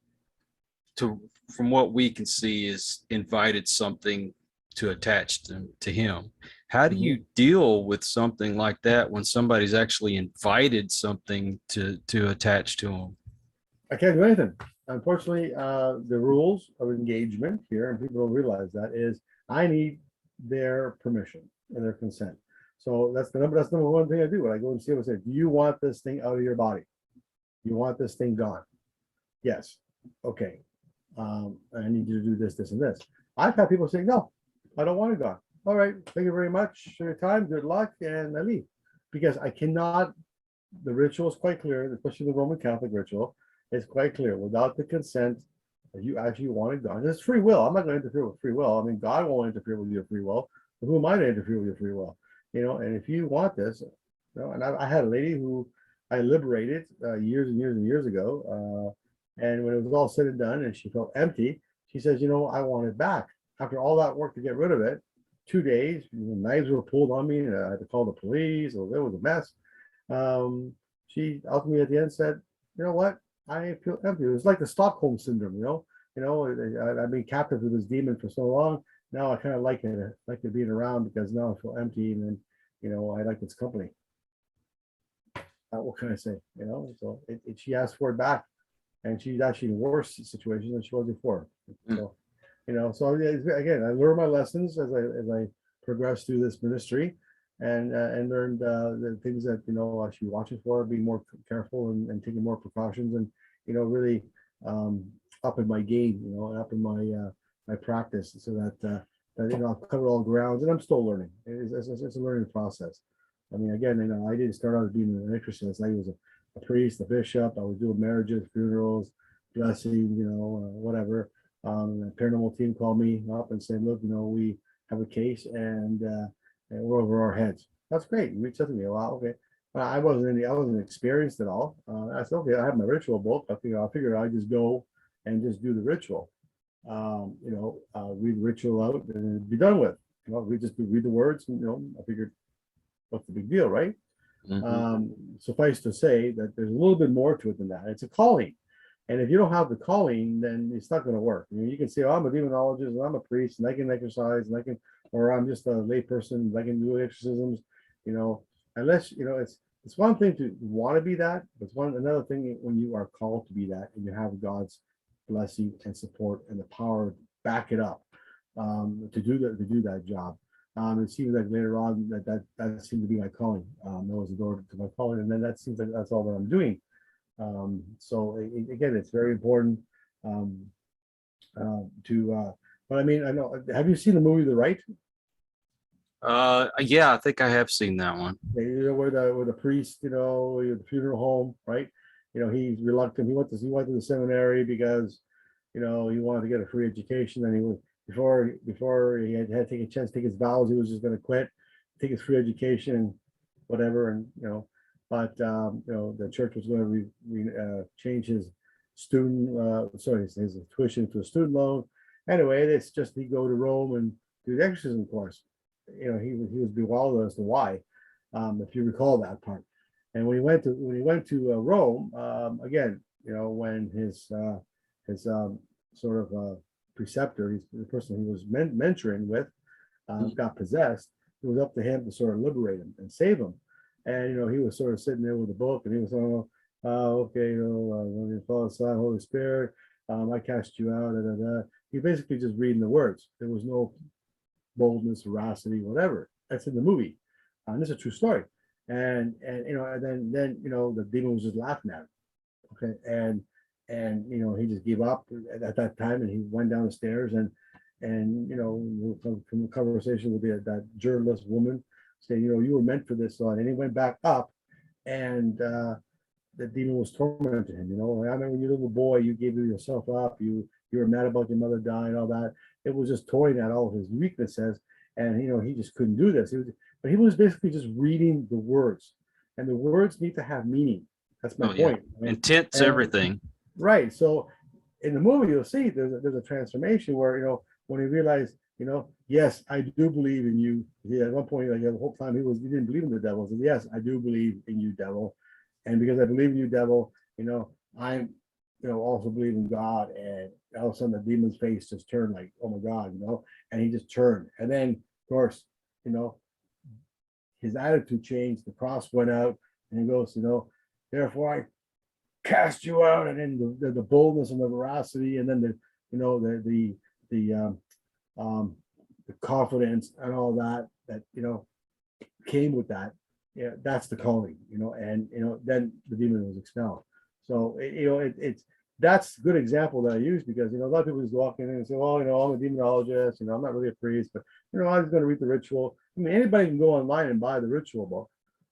from what we can see, is invited something to attach to him. How do you deal with something like that when somebody's actually invited something to attach to them? I can't do anything. Unfortunately, the rules of engagement here, and people don't realize that, is I need their permission and their consent. So that's number one thing I do when I go and see them. I say, "Do you want this thing out of your body? You want this thing gone?" "Yes." "Okay. I need you to do this, this, and this." I've had people say, "No, I don't want it gone." "All right, thank you very much for your time. Good luck," and I leave, because I cannot. The ritual is quite clear, especially the Roman Catholic ritual. It's quite clear. Without the consent, you actually want it gone. It's free will. I'm not going to interfere with free will. I mean, God won't interfere with your free will. But who am I to interfere with your free will? And if you want this, and I had a lady who I liberated years and years and years ago. And when it was all said and done and she felt empty, she says, "I want it back." After all that work to get rid of it, 2 days, knives were pulled on me, and I had to call the police. It was a mess. She ultimately at the end said, "You know what? I feel empty." It was like the Stockholm syndrome, I've been captive with this demon for so long. Now I kind of like it being around, because now I feel empty, and then, I like its company. What can I say? So she asked for it back, and she's actually in worse situation than she was before. So, so again, I learned my lessons as I progressed through this ministry, and learned the things that I should be watching for, be more careful, and taking more precautions, and really up in my game, and up in my practice, so that I'll cover all grounds, and I'm still learning. It's a learning process. I mean, again, I didn't start out as being an exorcist. I was a priest, a bishop. I was doing marriages, funerals, blessing, whatever. The paranormal team called me up and said, "Look, we have a case, and we're over our heads." "That's great. You reached out to me." "Wow, okay." I wasn't experienced at all. I said, "Okay, I have my ritual book. I figured I'd just go and just do the ritual. Read the ritual out and be done with. We just read the words, and I figured, what's the big deal, right?" Suffice to say that there's a little bit more to it than that. It's a calling. And if you don't have the calling, then it's not going to work. You can say, "Oh, I'm a demonologist, and I'm a priest, and I can exercise, or I'm just a lay person, and I can do exorcisms," unless, it's one thing to want to be that, but it's another thing when you are called to be that, and you have God's blessing and support and the power to back it up, to do that job. It seems like later on that seemed to be my calling. That was the door to my calling, and then that seems like that's all that I'm doing. So again, it's very important but I mean, I know. Have you seen the movie The Rite? Yeah, I think I have seen that one. Where the priest, the funeral home, right? he's reluctant. He went to the seminary because, he wanted to get a free education. And he was before he had to take a chance to take his vows, he was just going to quit, take his free education and whatever. And but the church was going to change his his tuition to a student loan. Anyway, it's just he'd go to Rome and do the exorcism course. He was bewildered as to why, if you recall that part. And when he went to Rome, again, when his sort of preceptor, the person he was mentoring with, got possessed, it was up to him to sort of liberate him and save him. And he was sort of sitting there with a book, and he was saying, okay, when you Father, Son, Holy Spirit, I cast you out. Da, da, da. He basically just reading the words. There was no boldness, veracity, whatever. That's in the movie. And this is a true story. And then the demon was just laughing at him. Okay, and he just gave up at that time, and he went down the stairs, and from the conversation with that journalist woman, saying, you were meant for this, son. And he went back up, and the demon was tormenting him. I remember when you were a little boy, you gave yourself up, you were mad about your mother dying, all that. It was just toying at all of his weaknesses, and he just couldn't do this. But he was basically just reading the words, and the words need to have meaning. That's my point. Yeah. Intent's everything. Right. So in the movie, you'll see there's a transformation where when he realized, yes, I do believe in you. At one point, like the whole time he didn't believe in the devil. He said, yes, I do believe in you, devil, and because I believe in you, devil, I'm also believe in God. And all of a sudden, the demon's face just turned like, oh my God, and he just turned, and then of course, his attitude changed. The cross went out, and he goes, therefore I cast you out. And then the boldness and the veracity, and then the confidence and all that came with that. Yeah, that's the calling, and then the demon was expelled. So that's a good example that I use, because a lot of people just walk in and say, well, I'm a demonologist, I'm not really a priest, but I'm just going to read the ritual. I mean, anybody can go online and buy the ritual book.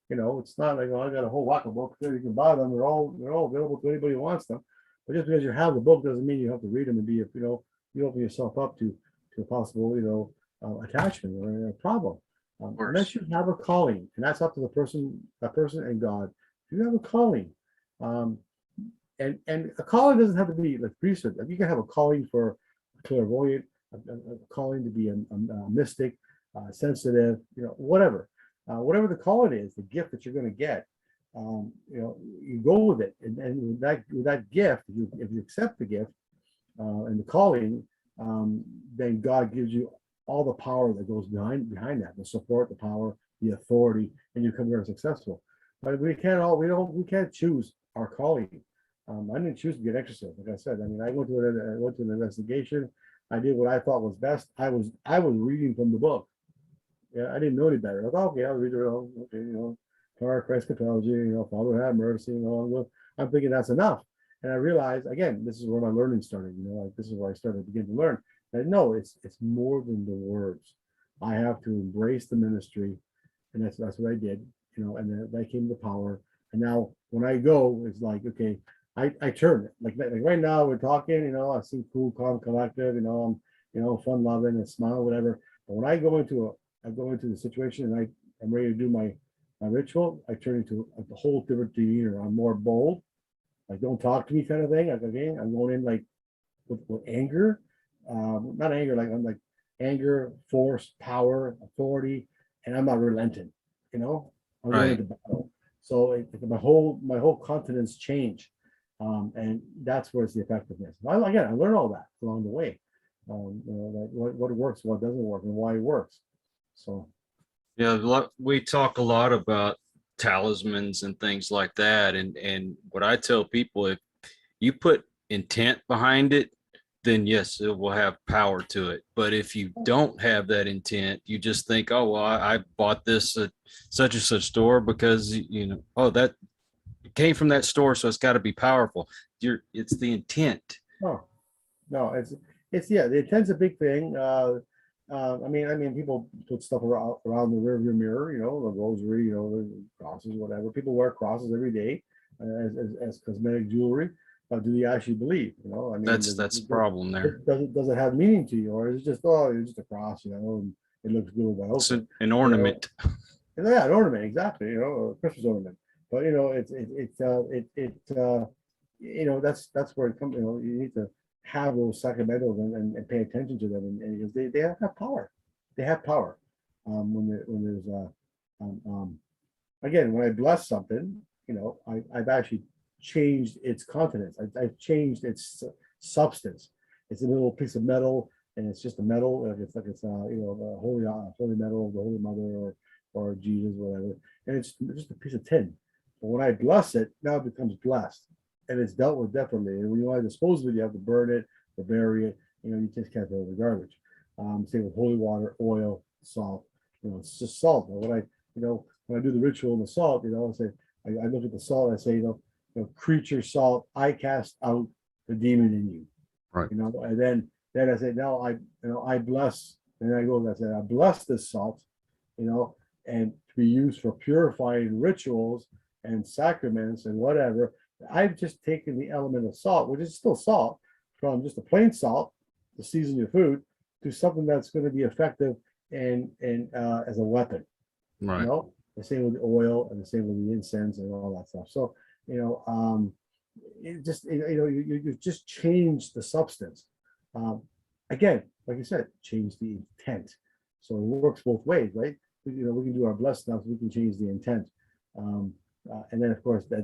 It's not like, I got a whole whack of books there, you can buy them. They're all available to anybody who wants them. But just because you have the book doesn't mean you have to read them and be, you open yourself up to a possible, attachment or a problem. Unless you have a calling, and that's up to that person and God. If you have a calling, and a calling doesn't have to be like priesthood. Like you can have a calling for a clairvoyant, a calling to be a mystic, sensitive, whatever the calling is, the gift that you're going to get. You go with it, and with that gift, if you accept the gift and the calling, then God gives you all the power that goes behind that, the support, the power, the authority, and you become very successful. But we can't choose our calling. I didn't choose to be an exorcist. Like I said, I mean, I went to an investigation. I did what I thought was best. I was reading from the book. Yeah, I didn't know any better. I thought, okay, I'll read it. Okay, Christ compels you. Father have mercy. I'm thinking that's enough. And I realized, again, this is where my learning started. This is where I started to begin to learn that no, it's more than the words. I have to embrace the ministry, and that's what I did. And then that came the power. And now when I go, it's like, okay, I turn it. Like right now we're talking. I seem cool, calm, collective. I'm fun loving and smile, whatever. But when I go into the situation and I'm ready to do my ritual, I turn into a whole different demeanor. I'm more bold. Like, don't talk to me kind of thing. I'm going in like with anger, not anger, I'm like anger, force, power, authority, and I'm not relenting. I'm going into battle. So my whole countenance change, and that's where it's the effectiveness. I learned all that along the way. What works, what doesn't work, and why it works. So, yeah, we talk a lot about talismans and things like that, and what I tell people, if you put intent behind it, then yes, it will have power to it. But if you don't have that intent, you just think, oh well, I bought this at such and such store because that it came from that store, so it's got to be powerful. It's the intent. Oh no, it's the intent's a big thing. I mean, people put stuff around the rearview mirror, the rosary, the crosses, whatever. People wear crosses every day. as cosmetic jewelry, but do you actually believe? You know, I mean, That's the problem there. does it have meaning to you, or is it just, oh, it's just a cross, you know, and it looks good, but It's okay. an ornament. You know, yeah, an ornament, exactly, you know, or a Christmas ornament. But you know, you know, that's where it comes. You know, you need to have those sacramentals and pay attention to them, and because they have power. They have power. When there's again, when I bless something, you know, I've actually changed its contents. I've changed its substance. It's a little piece of metal, and it's just a metal. Like it's you know, a holy metal of the Holy Mother or Jesus, whatever. And it's just a piece of tin. But when I bless it, now it becomes blessed, and it's dealt with differently. And when you want to dispose of it, you have to burn it or bury it. You know, you just can't throw it in the garbage. Same with holy water, oil, salt. You know, it's just salt. But when I do the ritual in the salt, you know, I look at the salt. I say, you know, creature salt. I cast out the demon in you. Right. You know, and then I say, now I bless. And I go and I say, I bless this salt. You know, and to be used for purifying rituals and sacraments and whatever. I've just taken the element of salt, which is still salt, from just a plain salt to season your food to something that's going to be effective and as a weapon. Right. You know, the same with the oil and the same with the incense and all that stuff. So, you know, it just, you know, you just change the substance. Again, like you said, change the intent. So it works both ways, right? You know, we can do our blessed stuff, we can change the intent. And then of course the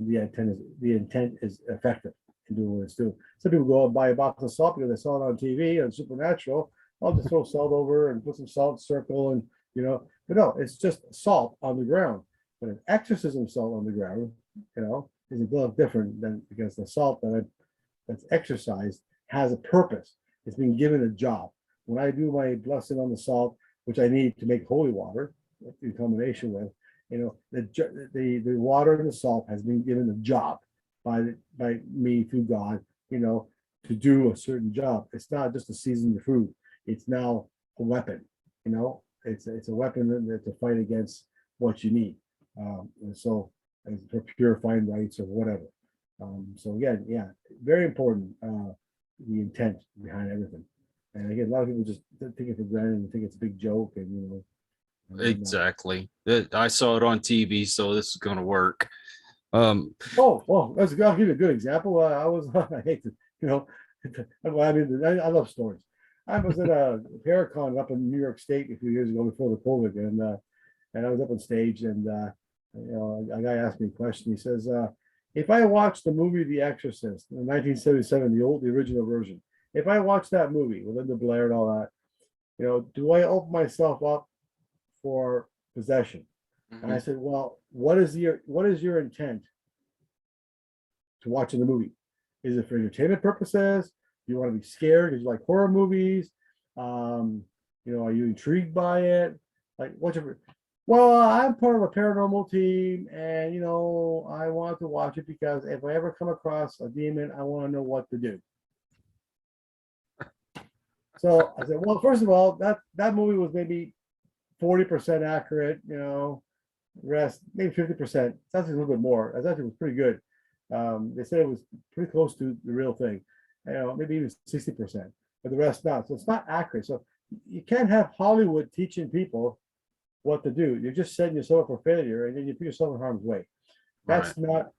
intent is effective in doing what it's doing. Some people go out and buy a box of salt because they saw it on TV on Supernatural. I'll just throw salt over and put some salt circle, and you know, but no, it's just salt on the ground. But an exorcism salt on the ground, you know, is a little different than, because the salt that's exorcised has a purpose. It's been given a job. When I do my blessing on the salt, which I need to make holy water in combination with, you know, the water and the salt has been given a job by me through God, you know, to do a certain job. It's not just to season your food. It's now a weapon, you know. It's a weapon to fight against what you need. And so for purifying rites or whatever. So again, yeah, very important, the intent behind everything. And again, a lot of people just take it for granted and think it's a big joke, and you know. Exactly. I saw it on TV, so this is going to work. Well, I'll give you a good example. I was, I hate to, you know, well, I mean, I love stories. I was at a Paracon up in New York State a few years ago before the COVID, and I was up on stage, and you know, a guy asked me a question. He says, if I watched the movie The Exorcist in 1977, the original version, if I watched that movie with Linda Blair and all that, you know, do I open myself up for possession? Mm-hmm. And I said, well, what is your intent to watching the movie? Is it for entertainment purposes? Do you want to be scared because you like horror movies? You know, are you intrigued by it? Like, whatever. Well, I'm part of a paranormal team, and you know, I want to watch it because if I ever come across a demon, I want to know what to do. So I said, well, first of all, that movie was maybe 40% accurate, you know, rest maybe 50%. It's actually a little bit more. It actually was pretty good. They said it was pretty close to the real thing, you know, maybe even 60%, but the rest not. So it's not accurate. So you can't have Hollywood teaching people what to do. You're just setting yourself up for failure, and then you put yourself in harm's way. That's not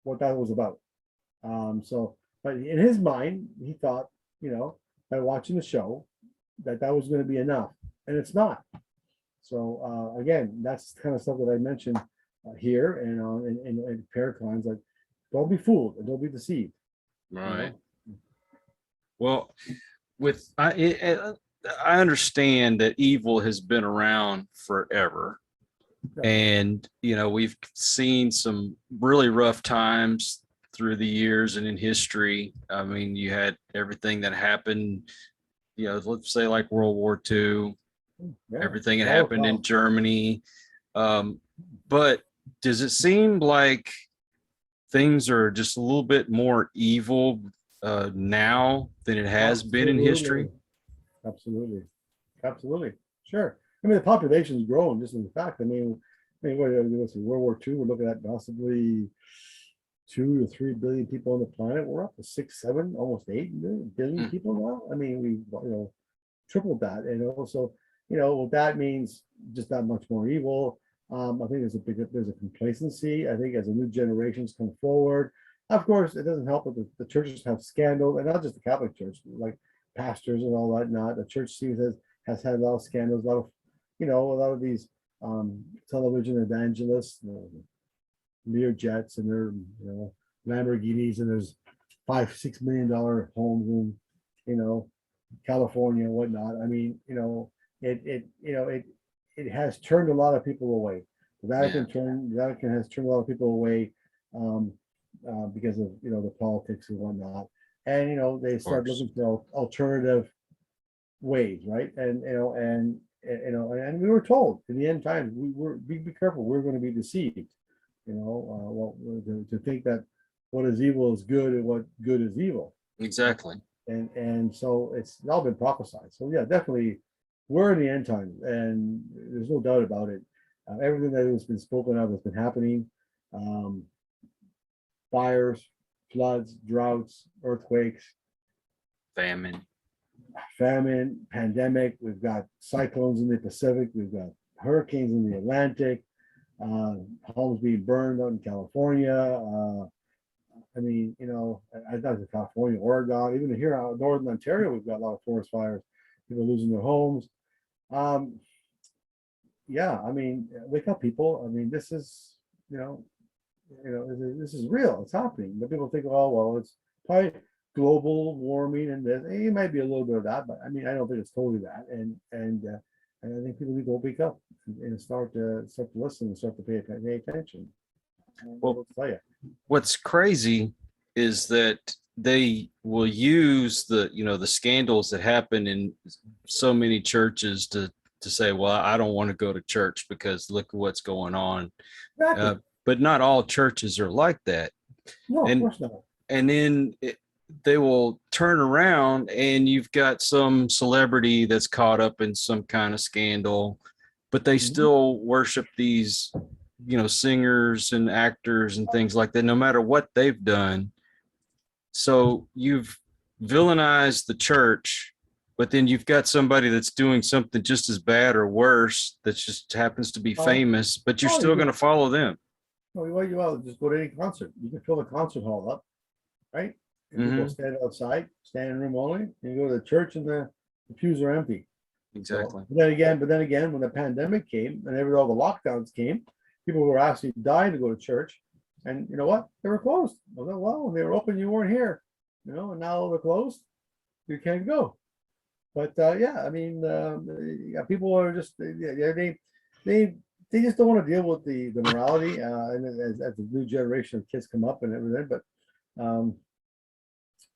what that was about. So, but in his mind, he thought, you know, by watching the show, that was going to be enough, and it's not. So again, that's the kind of stuff that I mentioned here and in Paracons. Like, don't be fooled and don't be deceived. Right. Well, I understand that evil has been around forever, and you know, we've seen some really rough times through the years and in history. I mean, you had everything that happened, you know, let's say like World War II, everything that happened in Germany. But does it seem like things are just a little bit more evil now than it has been in history? Absolutely. Sure. I mean, the population's grown just in the fact. I mean, I mean, let's see, World War II, we're looking at possibly 2 to 3 billion people on the planet. We're up to 6, 7, almost 8 billion people now. I mean, we tripled that, and also, what that means, just that much more evil. I think there's a complacency. I think as the new generations come forward, of course, it doesn't help that the churches have scandals, and not just the Catholic Church, like pastors and all that. Not the church has had a lot of scandals, a lot of a lot of these television evangelists, Lear jets, and their Lamborghinis, and there's $5-6 million homes in California and whatnot. I mean, it has turned a lot of people away. The Vatican has turned a lot of people away because of the politics and whatnot, and they start looking for alternative ways, right? And we were told in the end times, be careful, we're going to be deceived. To think that what is evil is good and what good is evil. Exactly. And so it's all been prophesied. So yeah, definitely we're in the end times, and there's no doubt about it. Everything that has been spoken of has been happening. Fires, floods, droughts, earthquakes, famine, pandemic. We've got cyclones in the Pacific. We've got hurricanes in the Atlantic. Homes being burned out in California. I mean, I thought in California, Oregon, even here in Northern Ontario, we've got a lot of forest fires. People losing their homes. Yeah, I mean, wake up, people. I mean, this is, this is real. It's happening. But people think, oh, well, it's probably global warming, and it might be a little bit of that, but I mean, I don't think it's totally that. And I think people need to wake up and start to listen and start to pay attention. Well, I'll tell you. What's crazy is that they will use the scandals that happen in so many churches to say, well, I don't want to go to church because look at what's going on. Exactly. But not all churches are like that. No, of course not. And then they will turn around and you've got some celebrity that's caught up in some kind of scandal, but they still worship these, singers and actors and things like that, no matter what they've done. So you've villainized the church, but then you've got somebody that's doing something just as bad or worse that just happens to be famous, but you're still going to follow them. Well, you just go to any concert. You can fill the concert hall up, right? And people stand outside, stand in room only. And you go to the church and the pews are empty. Exactly. So, but then again, when the pandemic came and all the lockdowns came, people were actually dying to go to church, and you know what? They were closed. Well, when they were open, you weren't here. And now they're closed. You can't go. But yeah, I mean, people are just they just don't want to deal with the morality, and as the new generation of kids come up and everything. But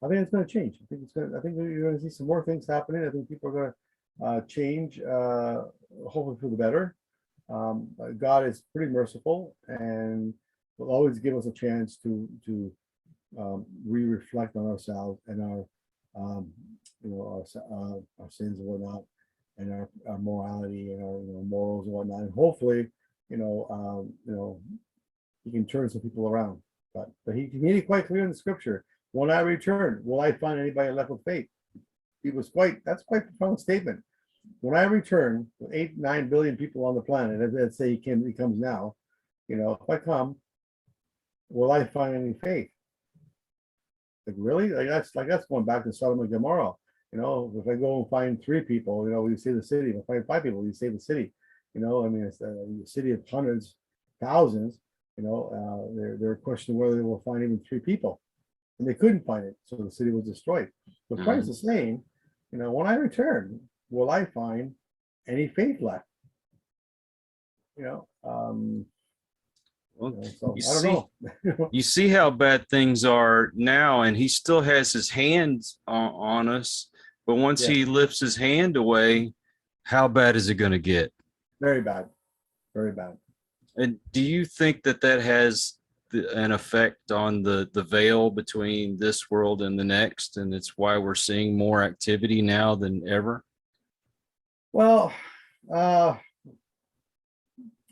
I think it's going to change. I think you're going to see some more things happening. I think people are going to change, hopefully for the better. God is pretty merciful and will always give us a chance to re-reflect on ourselves and our sins and whatnot, and our morality and our morals and whatnot. And hopefully, he can turn some people around. But he made it quite clear in the scripture: when I return, will I find anybody left with faith? That's quite a profound statement. When I return, with 8-9 billion people on the planet, let's say he comes now, if I come, will I find any faith? Like, really? That's going back to Sodom and Gomorrah. If I go and find 3 people, we save the city. If I find 5 people, we save the city. I mean, it's a city of hundreds, thousands. They're questioning whether they will find even 3 people, and they couldn't find it, so the city was destroyed. But Christ is saying, when I return, will I find any faith left? So I don't know. You see how bad things are now, and he still has his hands on us. But once he lifts his hand away, how bad is it going to get? Very bad. Very bad. And do you think that has an effect on the veil between this world and the next, and it's why we're seeing more activity now than ever? Well,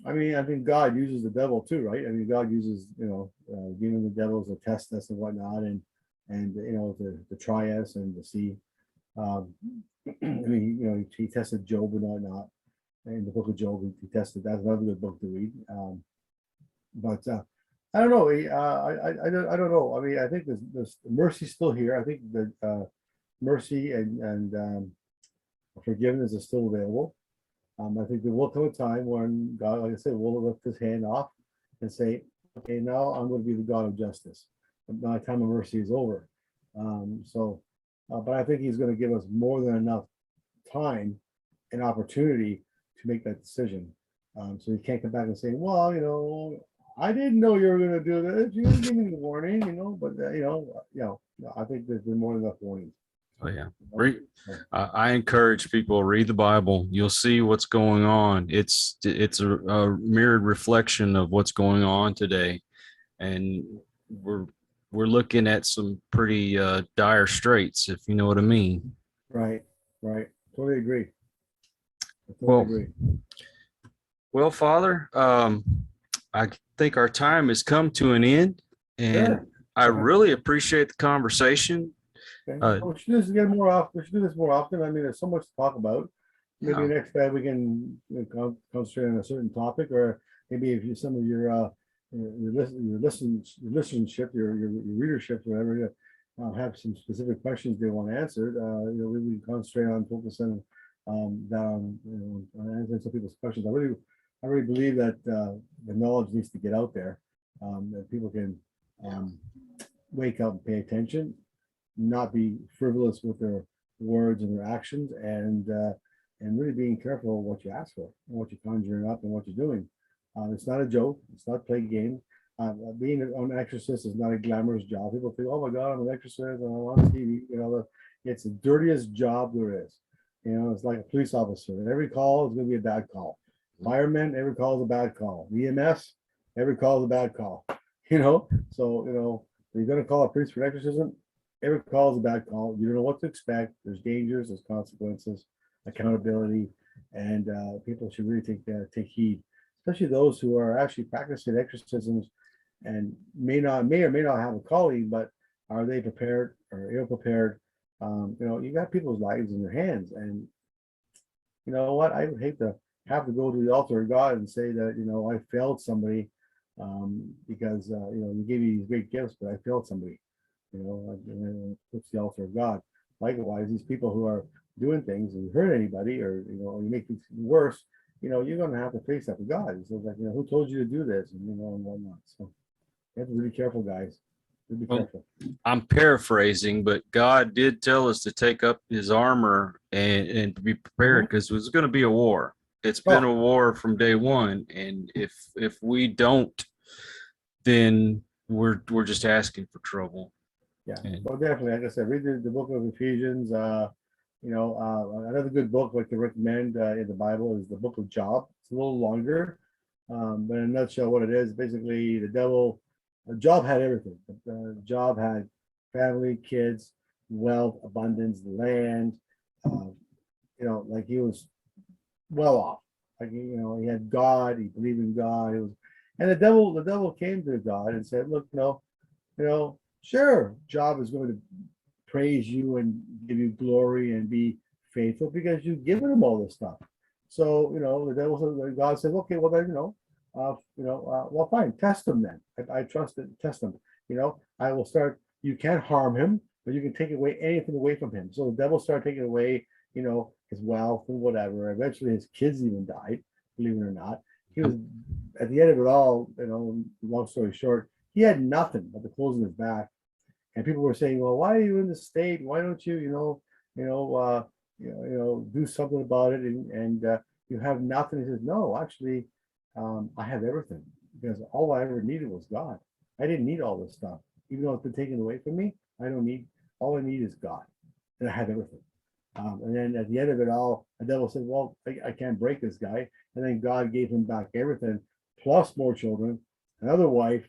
I mean, I think God uses the devil too, right? I mean, God uses, giving the devils a test us and whatnot, and to try us and to see. Um, I mean, he tested Job and whatnot. In the book of Job, he tested. That's another good book to read. But I don't know. I don't know. I mean, I think there's mercy's still here. I think that mercy and forgiveness is still available. I think there will come a time when God, like I said, will lift his hand off and say, okay, now I'm going to be the God of justice. My time of mercy is over. But I think he's going to give us more than enough time and opportunity to make that decision. So you can't come back and say, well, I didn't know you were going to do this. You didn't give me the warning, but I think there's been more than enough warnings. Oh yeah. I encourage people, read the Bible. You'll see what's going on. It's a mirrored reflection of what's going on today, and we're looking at some pretty dire straits, if you know what I mean. Right. Totally agree. I totally agree. Well, Father, I think our time has come to an end, and Sure. I really appreciate the conversation. Okay. We should do this again more often. We should do this more often. I mean, there's so much to talk about. Maybe next time we can concentrate on a certain topic, or maybe if some of your listenership, your readership, whatever, have some specific questions they want answered. We can concentrate on focusing on answering some people's questions. I really believe that the knowledge needs to get out there, that people can wake up and pay attention, not be frivolous with their words and their actions, and really being careful of what you ask for and what you're conjuring up and what you're doing. It's not a joke. It's not play game. Being an exorcist is not a glamorous job. People think, "Oh my God, I'm an exorcist and I'm on TV." It's the dirtiest job there is. It's like a police officer. Every call is going to be a bad call. Firemen, every call is a bad call. EMS, every call is a bad call. So you're going to call a priest for exorcism. Every call is a bad call. You don't know what to expect. There's dangers, there's consequences, accountability, and people should really take heed, especially those who are actually practicing exorcisms and may or may not have a calling, but are they prepared or ill prepared? You got people's lives in your hands, and you know what? I would hate to have to go to the altar of God and say that I failed somebody because you gave me these great gifts, but I failed somebody. Puts the altar of God. Likewise, these people who are doing things and hurt anybody, or you make things worse, you're going to have to face that with God. So like, who told you to do this, and and whatnot. So you have to be careful, guys. Be careful. I'm paraphrasing, but God did tell us to take up His armor and to be prepared, because it was going to be a war. It's been a war from day one, and if we don't, then we're just asking for trouble. Yeah, well, definitely. Like I said, read the book of Ephesians. Another good book I could recommend in the Bible is the book of Job. It's a little longer, but in a nutshell, what it is, basically, the devil, Job had everything. Job had family, kids, wealth, abundance, land. Like he was well off. Like he had God. He believed in God. And the devil came to God and said, "Look, sure, Job is going to praise you and give you glory and be faithful because you've given him all this stuff." So the devil, God said, "Okay, well then, well, fine, test him then. I trust it. Test him. I will start. You can't harm him, but you can take anything away from him." So the devil started taking away, his wealth and whatever. Eventually, his kids even died. Believe it or not, he was at the end of it all. Long story short, he had nothing but the clothes on his back. And people were saying, "Well, why are you in this state? Why don't you, do something about it?" And you have nothing. He says, "No, actually, I have everything, because all I ever needed was God. I didn't need all this stuff, even though it's been taken away from me. I don't need. All I need is God, and I have everything." And then at the end of it all, the devil said, "Well, I can't break this guy." And then God gave him back everything, plus more children, another wife,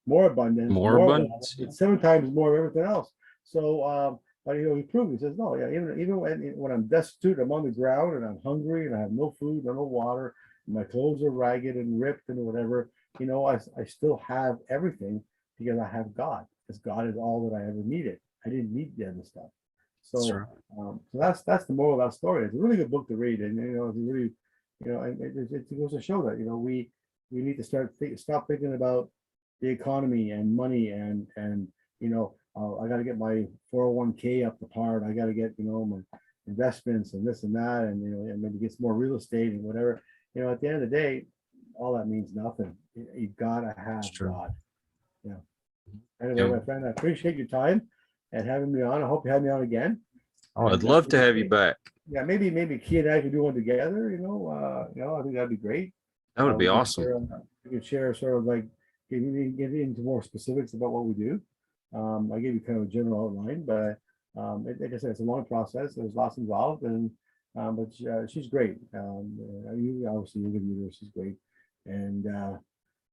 more abundance, more abundance, 7 times more of everything else. So, but he proved. He says, "No, yeah, even when I'm destitute, I'm on the ground and I'm hungry and I have no food, no water. my clothes are ragged and ripped and whatever, I still have everything because I have God, because God is all that I ever needed. I didn't need the other stuff. That's So, right. that's the moral of that story. It's a really good book to read, and it's really, and it goes to show that we need to stop thinking about the economy and money and I got to get my 401k up to par, and I got to get my investments and this and that, and and maybe get some more real estate and whatever. At the end of the day, all that means nothing. You gotta have That's true. God. Yeah. Anyway, Yeah. my friend, I appreciate your time and having me on. I hope you have me on again. Oh, I'd And love to have you back. yeah, maybe Key and I could do one together. I think that'd be great. That would be We could awesome. share sort of like get into more specifics about what we do. I gave you kind of a general outline, but like I said, it's a long process. There's lots involved, and but she's great. You obviously interviewed her. She's great, and yeah,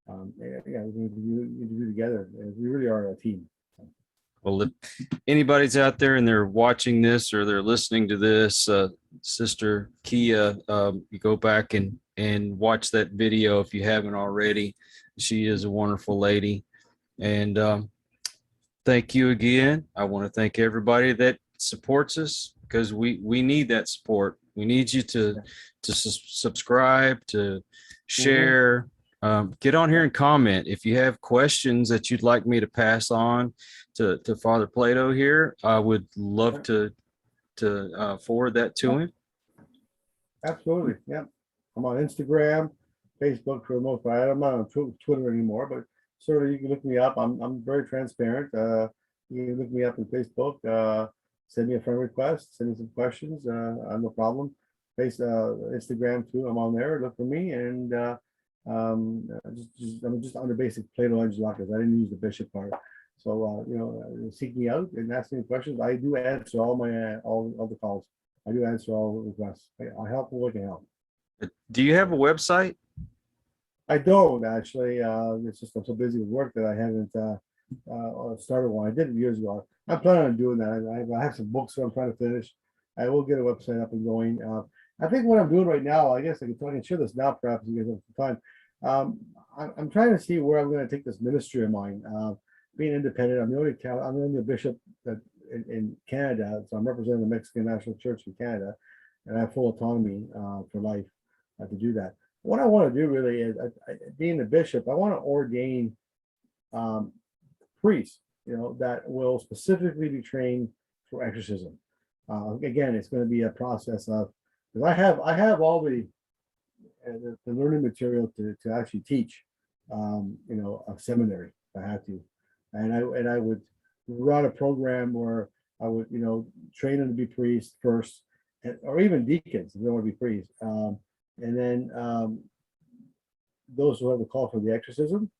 we're going to interview together. We really are a team. Well, if anybody's out there and they're watching this or they're listening to this, Sister Kia, you go back and watch that video if you haven't already. She is a wonderful lady. And thank you again. I want to thank everybody that supports us, because we need that support. We need you to subscribe, to share. Get on here and comment. If you have questions that you'd like me to pass on to Father Plato here, I would love to forward that to him. Absolutely. Yeah. I'm on Instagram, Facebook for the most part. I'm not on Twitter anymore, but certainly you can look me up. I'm very transparent. You can look me up on Facebook. Send me a friend request. Send me some questions. I have no problem. Instagram too. I'm on there. Look for me, and I'm just under basic Plato Angelakis. I didn't use the bishop part. So seek me out and ask me questions. I do answer all the calls. I do answer all the requests. I help where I can help. Do you have a website? I don't actually. It's just I'm so busy with work that I haven't started one. I did it years ago. I'm planning on doing that. I have some books that I'm trying to finish. I will get a website up and going. I think what I'm doing right now, I guess I can share this now, perhaps you guys have some time. I'm trying to see where I'm going to take this ministry of mine. Being independent, I'm the only bishop that in Canada, so I'm representing the Mexican National Church in Canada, and I have full autonomy for life to do that. What I want to do really is, being a bishop, I want to ordain priests, that will specifically be trained for exorcism. Again, it's going to be a process of, because I have all the learning material to actually teach, a seminary if I had to, and I would run a program where I would, train them to be priests first, or even deacons if they want to be priests, and then those who have the call for the exorcism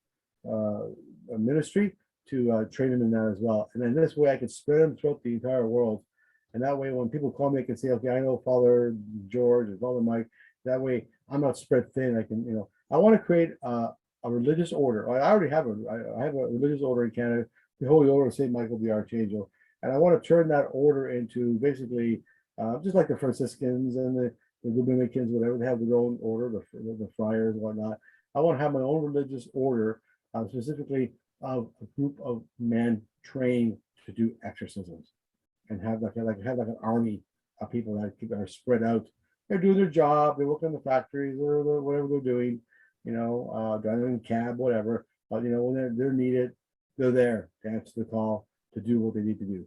ministry to train them in that as well. And then this way I could spread them throughout the entire world. And that way, when people call me, I can say, okay, I know Father George or Father Mike. That way I'm not spread thin. I can, I want to create a religious order. I already have I have a religious order in Canada, the Holy Order of St. Michael the Archangel. And I want to turn that order into basically just like the Franciscans and the Dominicans, whatever, they have their own order, the friars and whatnot. I want to have my own religious order, specifically of a group of men trained to do exorcisms, and have like an army of people that are spread out. They're doing their job. They work in the factories or whatever they're doing, driving a cab, whatever. But when they're needed, they're there to answer the call to do what they need to do.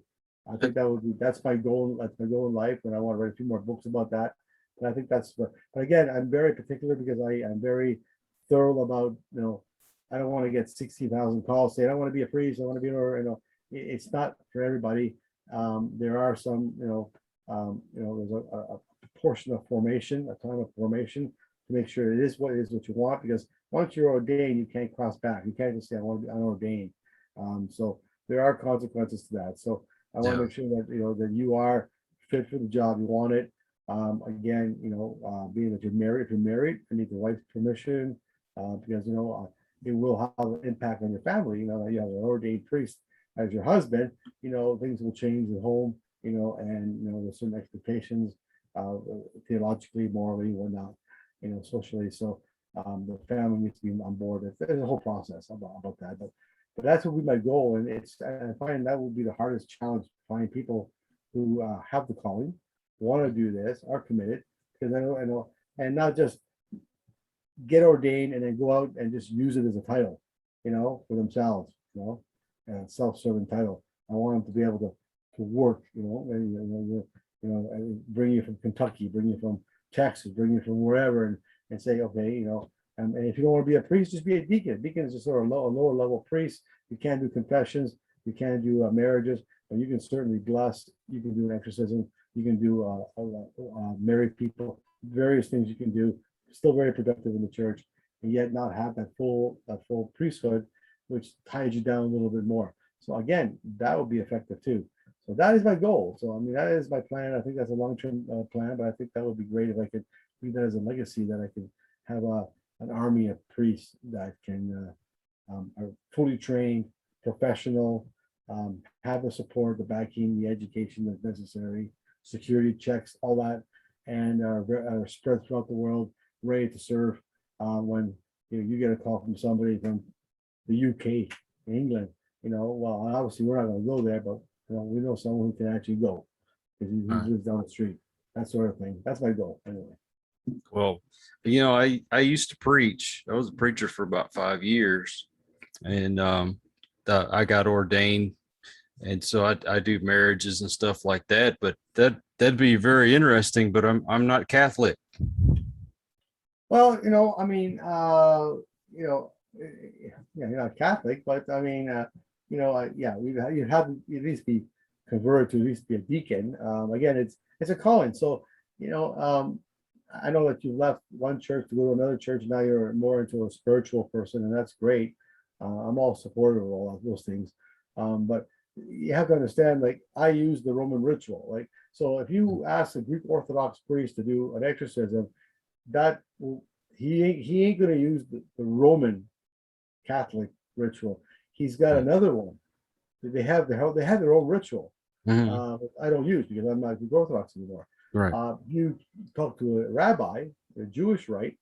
I think that's my goal. That's my goal in life, and I want to write a few more books about that. And I think but again, I'm very particular because I'm very thorough about, I don't want to get 60,000 calls saying I want to be a priest. I want to be, it's not for everybody. There are some, there's a portion of formation, a time of formation to make sure it is what you want, because once you're ordained, you can't cross back. You can't just say, I'm ordained. So there are consequences to that. So I want to make sure that, that you are fit for the job. You want it. Again, being that you're married, if you're married, you need the wife's permission, because, it will have an impact on your family. You have an ordained priest as your husband, things will change at home, and, there's certain expectations, theologically, morally, whatnot. socially. So the family needs to be on board. There's a whole process about that, but that's what would be my goal. And I find that would be the hardest challenge, to find people who have the calling, want to do this, are committed, because I know, and not just get ordained and then go out and just use it as a title, for themselves, self-serving title. I want them to be able to work, and bring you from Kentucky, bring you from Texas, bring you from wherever, and say, okay, and if you don't want to be a priest, just be a deacon. Deacon is just sort of a lower level priest. You can't do confessions, you can't do marriages, but you can certainly bless. You can do an exorcism. You can do married people, various things you can do. Still very productive in the church, and yet not have that full priesthood, which ties you down a little bit more. So again, that would be effective too. So that is my goal. So I mean, that is my plan. I think that's a long-term plan, but I think that would be great if I could leave that as a legacy, that I could have an army of priests that can are fully trained, professional, have the support, the backing, the education that's necessary, security checks, all that, and are spread throughout the world, ready to serve when you get a call from somebody from the UK, England. Well, obviously we're not going to go there, but we know someone who can actually go because he lives down the street. That sort of thing. That's my goal, anyway. Well, I used to preach. I was a preacher for about 5 years, and I got ordained, and so I do marriages and stuff like that. But that'd be very interesting. But I'm not Catholic. Well, I mean, yeah, you're not Catholic, but I mean, yeah, you have to at least be converted to at least be a deacon. Again, it's a calling. So, I know that you left one church to go to another church. Now you're more into a spiritual person, and that's great. I'm all supportive of all of those things. But you have to understand, like, I use the Roman ritual. Like, so if you ask a Greek Orthodox priest to do an exorcism, that he ain't going to use the Roman Catholic ritual. He's got another one. They have their own ritual. I don't use because I'm not Greek Orthodox anymore. Right. You talk to a rabbi, a Jewish rite,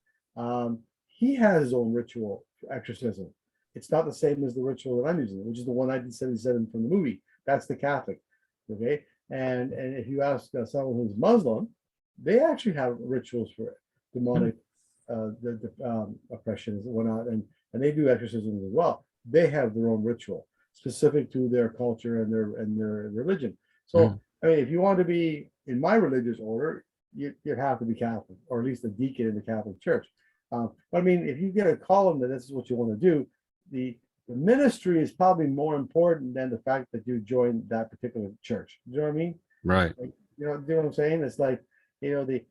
he has his own ritual for exorcism. It's not the same as the ritual that I'm using, which is the one 1977 from the movie. That's the Catholic. Okay. And if you ask someone who's Muslim, they actually have rituals for demonic oppressions and whatnot, and they do exorcisms as well. They have their own ritual specific to their culture and their religion. So I mean, if you want to be in my religious order, you'd have to be Catholic, or at least a deacon in the Catholic Church. But I mean, if you get a call that this is what you want to do, the ministry is probably more important than the fact that you joined that particular church. Do you know what I mean? Right. Like, do you know what I'm saying? It's like, the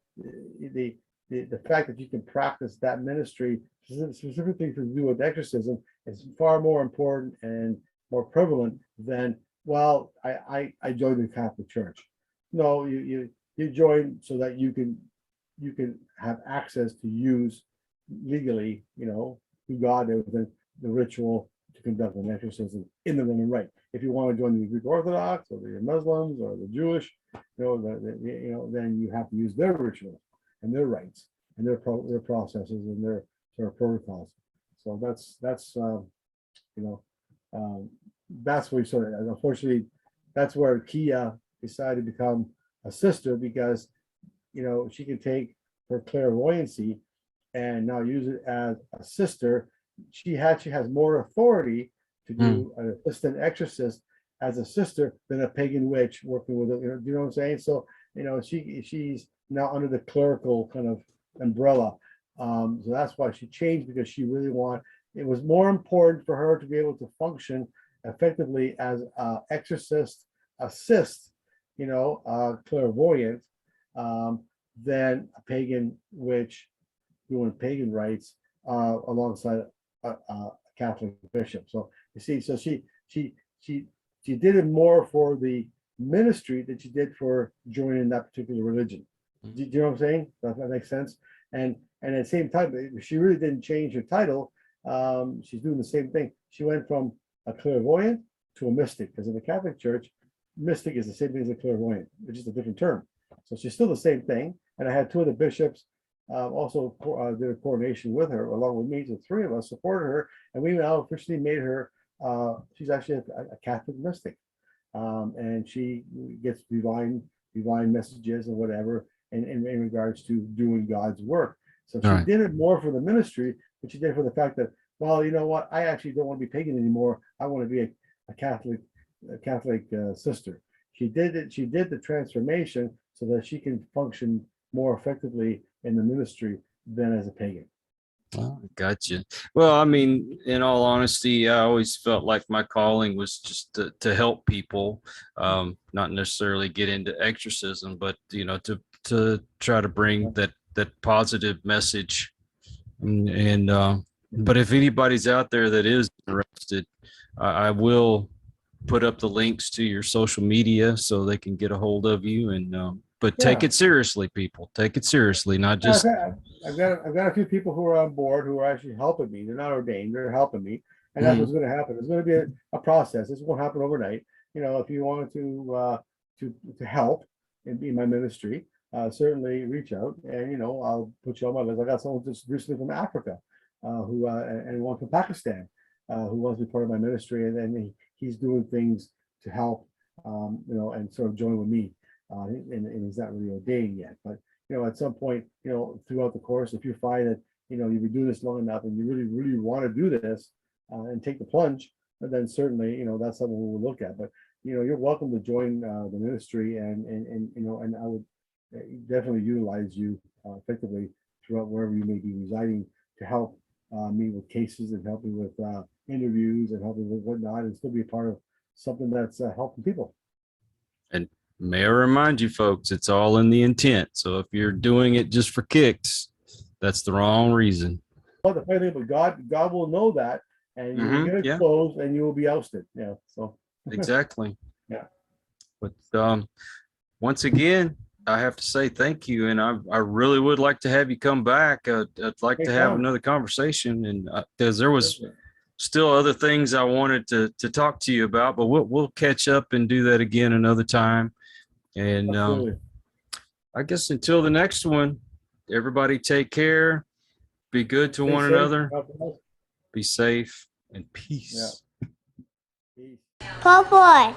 fact that you can practice that ministry specifically to do with exorcism is far more important and more prevalent than, well, I joined the Catholic Church. No, you join so that you can have access to use legally, who God within the ritual to conduct an exorcism in the Roman Rite. If you want to join the Greek Orthodox or the Muslims or the Jewish, then you have to use their rituals and their rites and their processes and their sort of protocols. So that's where we sort of, unfortunately, that's where Kia decided to become a sister, because she can take her clairvoyancy and now use it as a sister. She actually has more authority to do an assistant exorcist as a sister than a pagan witch working with it. Do you know what I'm saying? So she's now under the clerical kind of umbrella. So that's why she changed, because she really it was more important for her to be able to function effectively as an exorcist assist, clairvoyant, than a pagan witch doing pagan rites alongside a Catholic bishop. So you see, so she did it more for the ministry than she did for joining that particular religion. Do you know what I'm saying? Does that make sense? And at the same time, she really didn't change her title. She's doing the same thing. She went from a clairvoyant to a mystic, because in the Catholic Church, mystic is the same thing as a clairvoyant, which is a different term. So she's still the same thing. And I had two of the bishops also did a coronation with her along with me. So three of us supported her, and we now officially made her. She's actually a Catholic mystic, and she gets divine messages and whatever in regards to doing God's work. So she Right. did it more for the ministry, but she did it for the fact that, well, you know what, I actually don't want to be pagan anymore. I want to be a Catholic sister. She did it. She did the transformation so that she can function more effectively in the ministry than as a pagan. Oh, gotcha. Well, I mean, in all honesty, I always felt like my calling was just to help people, not necessarily get into exorcism, but to try to bring that positive message. But if anybody's out there that is interested, I will put up the links to your social media so they can get a hold of you. But take Yeah. it seriously, people. Take it seriously, not Yeah, just. I've got a few people who are on board who are actually helping me. They're not ordained, they're helping me. And that's what's Mhm. going to happen. It's going to be a process. This won't happen overnight. You know, if you wanted to help and be in my ministry, certainly reach out, and I'll put you on my list. I got someone just recently from Africa, who and one from Pakistan, who wants to be part of my ministry, and then he's doing things to help, and sort of join with me. And he's not really ordained yet, but at some point, throughout the course, if you find that, you've been doing this long enough and you really, really want to do this and take the plunge, then certainly, that's something we'll look at. But, you're welcome to join the ministry, and I would definitely utilize you effectively throughout wherever you may be residing to help me with cases and help me with interviews and help me with whatnot, and still be a part of something that's helping people. And may I remind you folks, it's all in the intent. So if you're doing it just for kicks, that's the wrong reason. But the funny thing, but God will know that, and you will get Yeah, exposed, and you will be ousted. Yeah. So exactly. yeah. But once again, I have to say thank you, and I really would like to have you come back. I'd like to have Anytime. another conversation, and because there was Certainly. still other things I wanted to talk to you about, but we'll catch up and do that again another time. And Absolutely. I guess until the next one, everybody take care, be good to Stay one safe. another, God bless. be safe, and Yeah. peace. Peace. Poor boy.